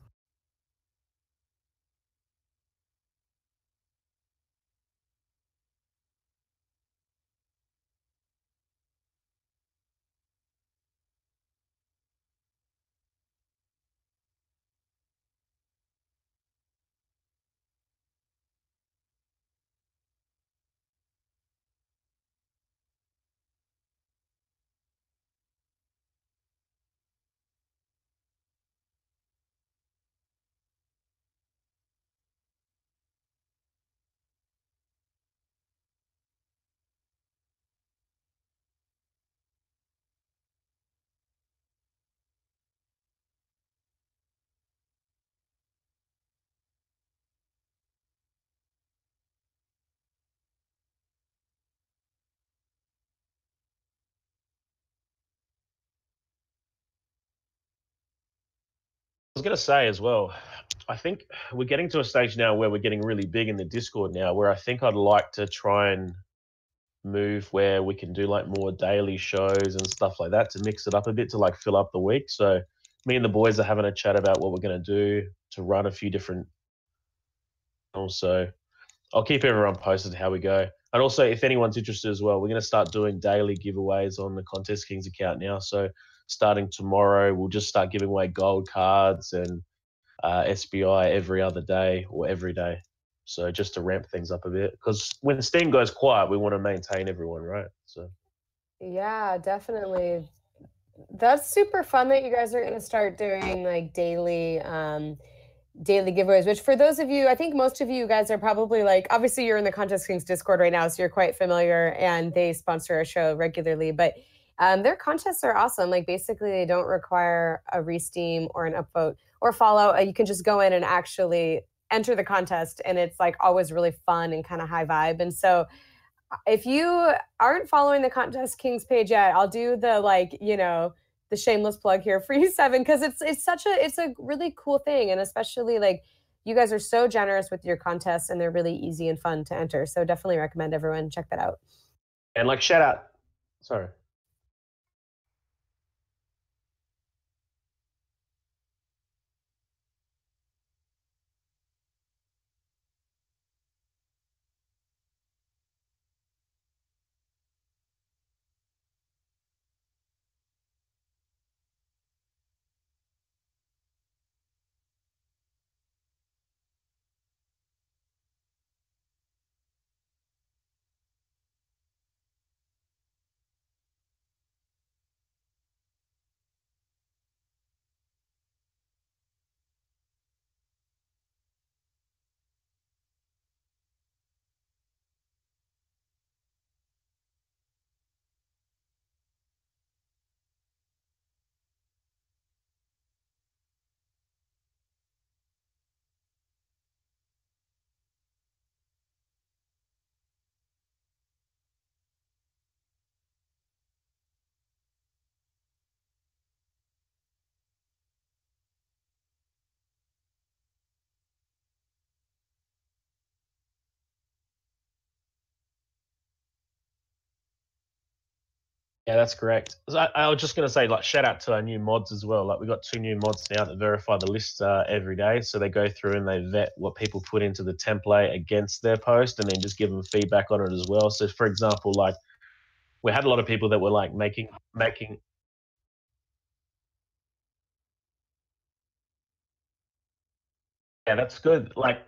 I was going to say as well, I think we're getting to a stage now where we're getting really big in the Discord now, where I think I'd like to try and move where we can do like more daily shows and stuff like that to mix it up a bit to like fill up the week. So me and the boys are having a chat about what we're going to do to run a few different. Also, I'll keep everyone posted how we go. And also, if anyone's interested as well, we're going to start doing daily giveaways on the Contest Kings account now. So starting tomorrow, we'll just start giving away gold cards and SBI every other day or every day. So just to ramp things up a bit, because when Steam goes quiet, we want to maintain everyone, right? So Yeah, definitely. That's super fun that you guys are going to start doing like daily giveaways, which for those of you, I think most of you guys are probably like, obviously you're in the Contest Kings Discord right now, so you're quite familiar and they sponsor our show regularly, but their contests are awesome. Like basically they don't require a re-steam or an upvote or follow. You can just go in and actually enter the contest and it's like always really fun and kind of high vibe. And so if you aren't following the Contest Kings page yet, I'll do the like, the shameless plug here for you, Seven, because it's a really cool thing. And especially like you guys are so generous with your contests and they're really easy and fun to enter. So definitely recommend everyone check that out. and like shout out, sorry. Yeah, that's correct. So I was just going to say, like, shout out to our new mods as well. Like, we got 2 new mods now that verify the list every day. So they go through and they vet what people put into the template against their post, and then just give them feedback on it as well. So, for example, like, we had a lot of people that were like making. Yeah, that's good. Like.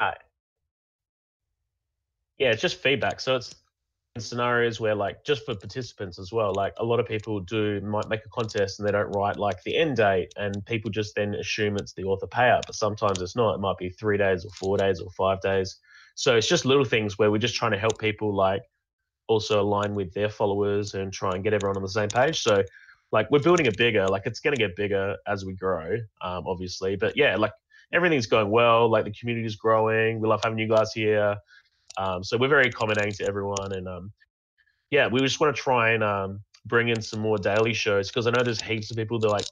uh, yeah, it's just feedback. So it's in scenarios where, like, just for participants as well, like, a lot of people might make a contest and they don't write like the end date, and people just then assume it's the author payout, but sometimes it's not. It might be 3 days or 4 days or 5 days. So it's just little things where we're just trying to help people, like, also align with their followers and try and get everyone on the same page. So, like, we're building it bigger. Like, it's going to get bigger as we grow, obviously. But yeah, like, everything's going well. Like, the community is growing. We love having you guys here. So we're very accommodating to everyone, and yeah, we just want to try and bring in some more daily shows, because I know there's heaps of people that, like,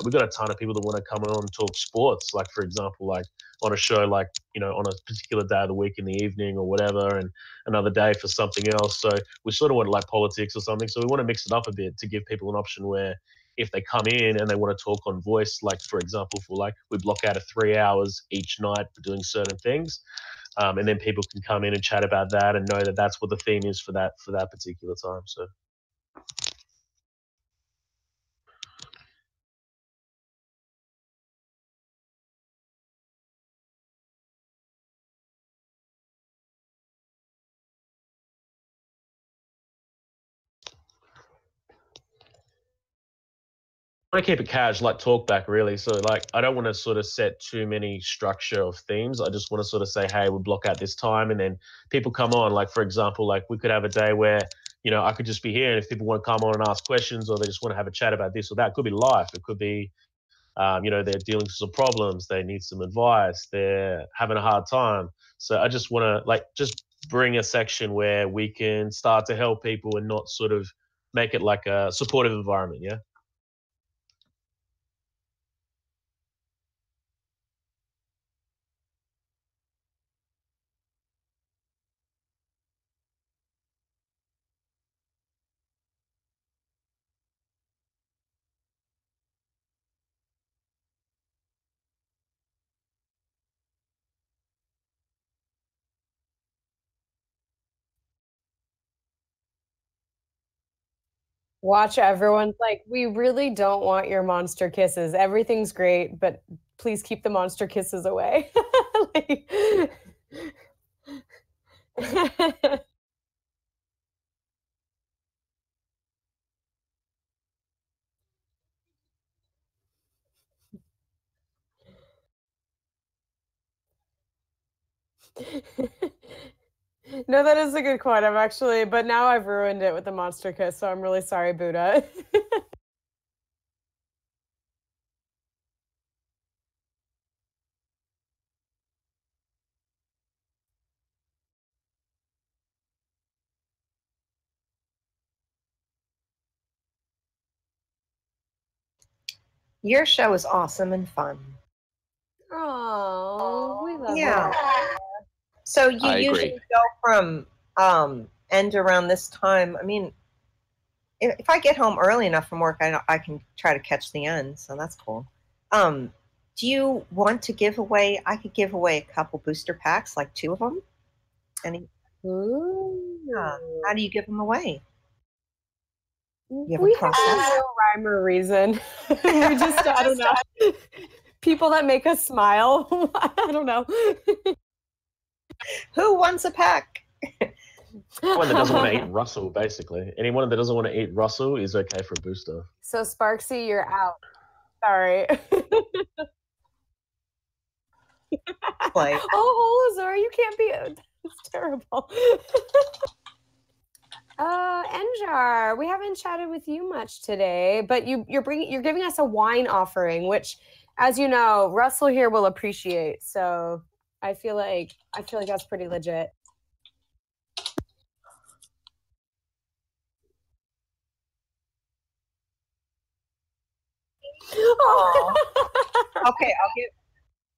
we've got a ton of people that want to come on and talk sports, like, for example, like, on a show, like, on a particular day of the week in the evening or whatever, and another day for something else. So we sort of want, like, politics or something. So we want to mix it up a bit to give people an option where, if they come in and they want to talk on voice, like, for example, for, like, we block out 3 hours each night for doing certain things, and then people can come in and chat about that and know that that's what the theme is for that particular time. So I want to keep it cash, like talk back, really. So, like, I don't want to sort of set too many structure of themes. I just want to sort of say, hey, we block out this time, and then people come on. Like, for example, like, we could have a day where, I could just be here, and if people want to come on and ask questions, or they just want to have a chat about this or that, it could be life. It could be, they're dealing with some problems, they need some advice, they're having a hard time. So I just want to, like, just bring a section where we can start to help people and not sort of make it like a supportive environment. Yeah. Watch everyone's like, we really don't want your monster kisses. Everything's great, but please keep the monster kisses away. Like- No, that is a good quote. I've actually, but now I've ruined it with the monster kiss, so I'm really sorry, Buddha. Your show is awesome and fun. Oh, we love Yeah. it. So you I usually agree. go from end around this time. I mean, if I get home early enough from work, I can try to catch the end. So that's cool. Do you want to give away? I could give away a couple booster packs, like 2 of them. Any? Ooh. How do you give them away? You have a We have process? no rhyme or reason. We just, I don't know. People that make us smile. I don't know. Who wants a pack? Anyone that doesn't want to eat Russell, basically. Anyone that doesn't want to eat Russell is okay for a booster. So Sparksy, you're out. Sorry. Play. Oh, Zora, you can't be. It's terrible. Enjar, we haven't chatted with you much today, but you're giving us a wine offering, which, as you know, Russell here will appreciate. So I feel like that's pretty legit. Oh. Okay,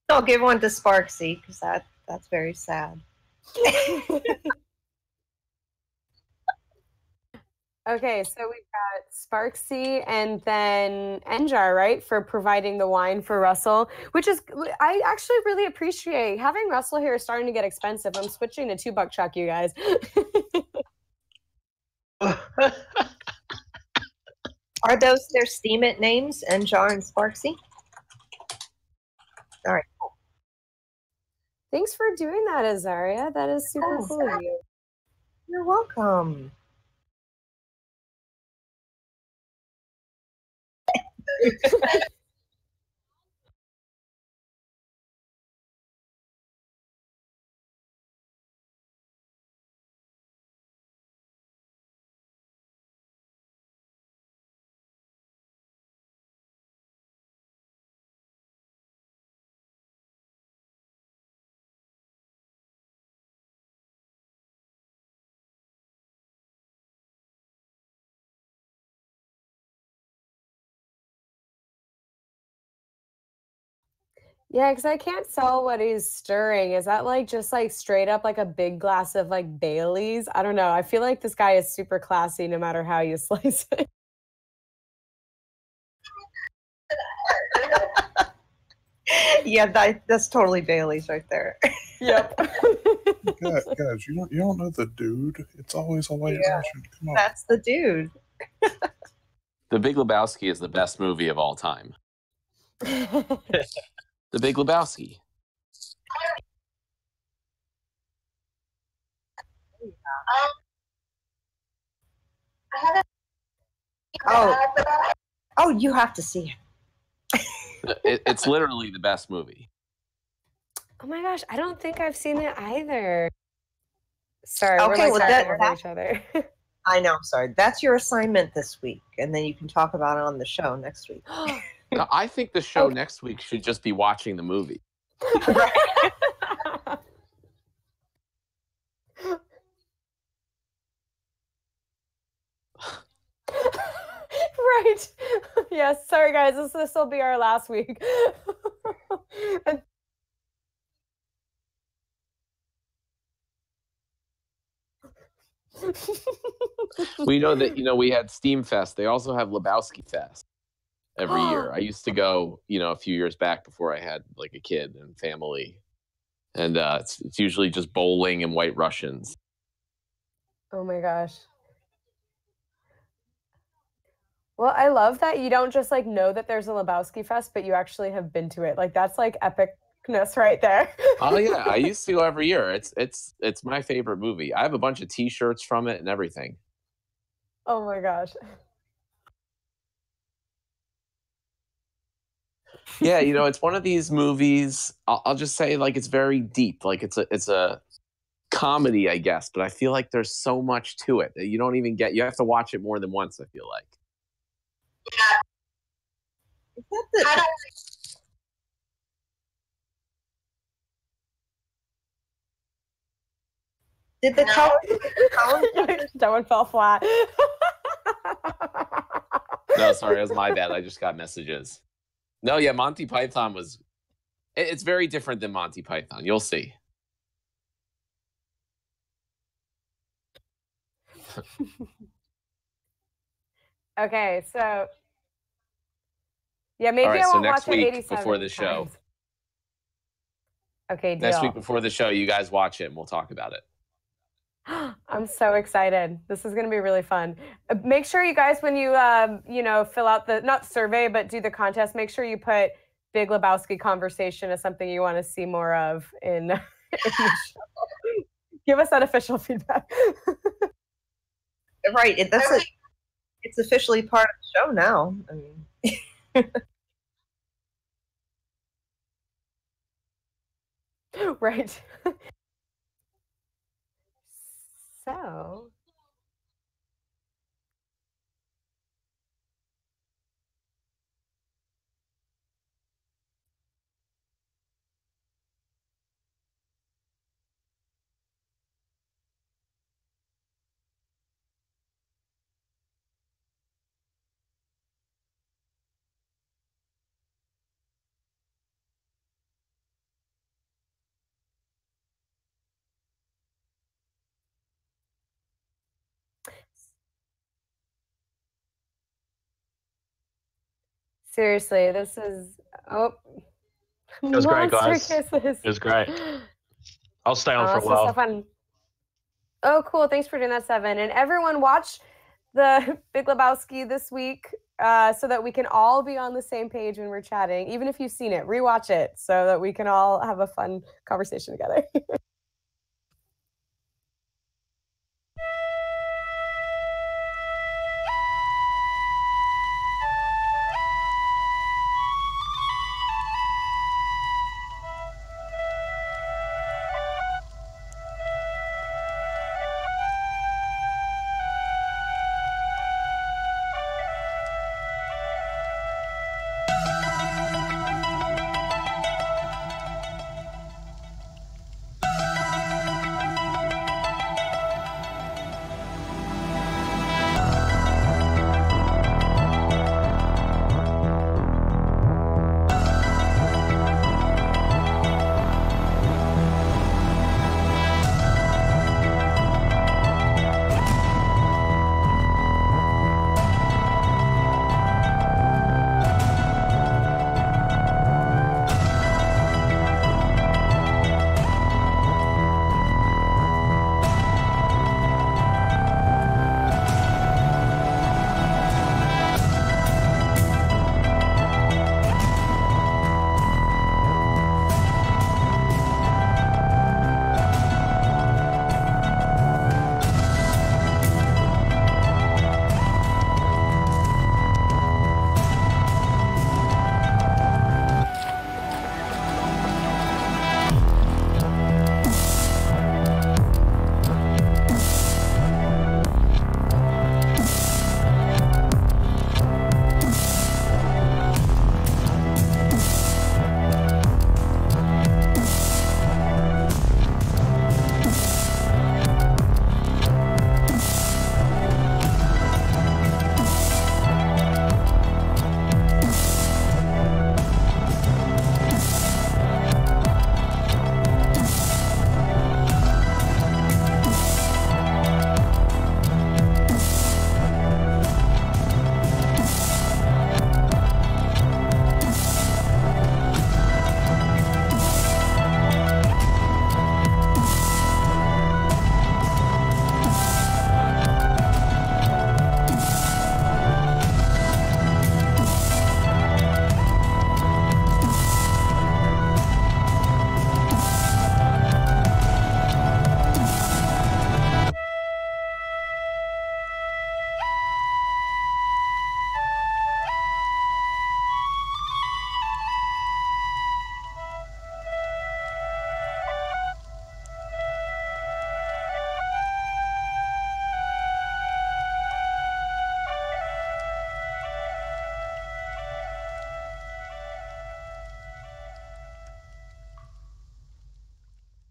I'll give one to Sparksy because that's very sad. Okay, so we've got Sparksy and then Enjar, right, for providing the wine for Russell, which is, I actually really appreciate having Russell here is starting to get expensive. I'm switching to $2 chuck, you guys. Are those their Steam It names, Enjar and Sparksy? All right, cool. Thanks for doing that, Azaria. That is super cool of you. You're welcome. Yeah, because I can't tell what he's stirring. Is that like just like straight up like a big glass of like Bailey's? I don't know. I feel like this guy is super classy no matter how you slice it. Yeah, that's totally Bailey's right there. Yep. Guys, you don't know the dude. It's always a white Russian. Come on. That's the dude. The Big Lebowski is the best movie of all time. The Big Lebowski. Oh, you have to see it. It's literally the best movie. Oh my gosh, I don't think I've seen it either. Sorry, Okay, we're like talking over each other. I know, I'm sorry. That's your assignment this week, and then you can talk about it on the show next week. No, I think the show next week should just be watching the movie. Right. Yes. Sorry, guys. This will be our last week. We know that we had Steam Fest. They also have Lebowski Fest every year. I used to go, a few years back before I had like a kid and family, and it's usually just bowling and White Russians. Oh my gosh. Well, I love that you don't just like know that there's a Lebowski Fest, but you actually have been to it. Like that's like epicness right there. Oh yeah, I used to go every year. It's my favorite movie. I have a bunch of T-shirts from it and everything. Oh my gosh. Yeah, it's one of these movies. I'll just say like it's very deep. Like it's a comedy, I guess, but I feel like there's so much to it that you don't even get. You have to watch it more than once, I feel like. Did the color? That one fell flat. No, sorry, it was my bad. I just got messages. No, yeah, Monty Python was. It's very different than Monty Python. You'll see. Okay, so yeah, maybe right, I so won't next watch it week 87 before the show. times. Okay, deal. Next week before the show, you guys watch it and we'll talk about it. I'm so excited. This is going to be really fun. Make sure you guys, when you fill out the not survey but do the contest, make sure you put Big Lebowski conversation as something you want to see more of in the show. Give us that official feedback. Right, it's officially part of the show now. I mean. Right. So Seriously, this is It was great, guys. Kisses. It was great. I'll stay on for a This was so while. fun. Oh, cool. Thanks for doing that, Seven. And everyone watch the Big Lebowski this week so that we can all be on the same page when we're chatting. Even if you've seen it, rewatch it so that we can all have a fun conversation together.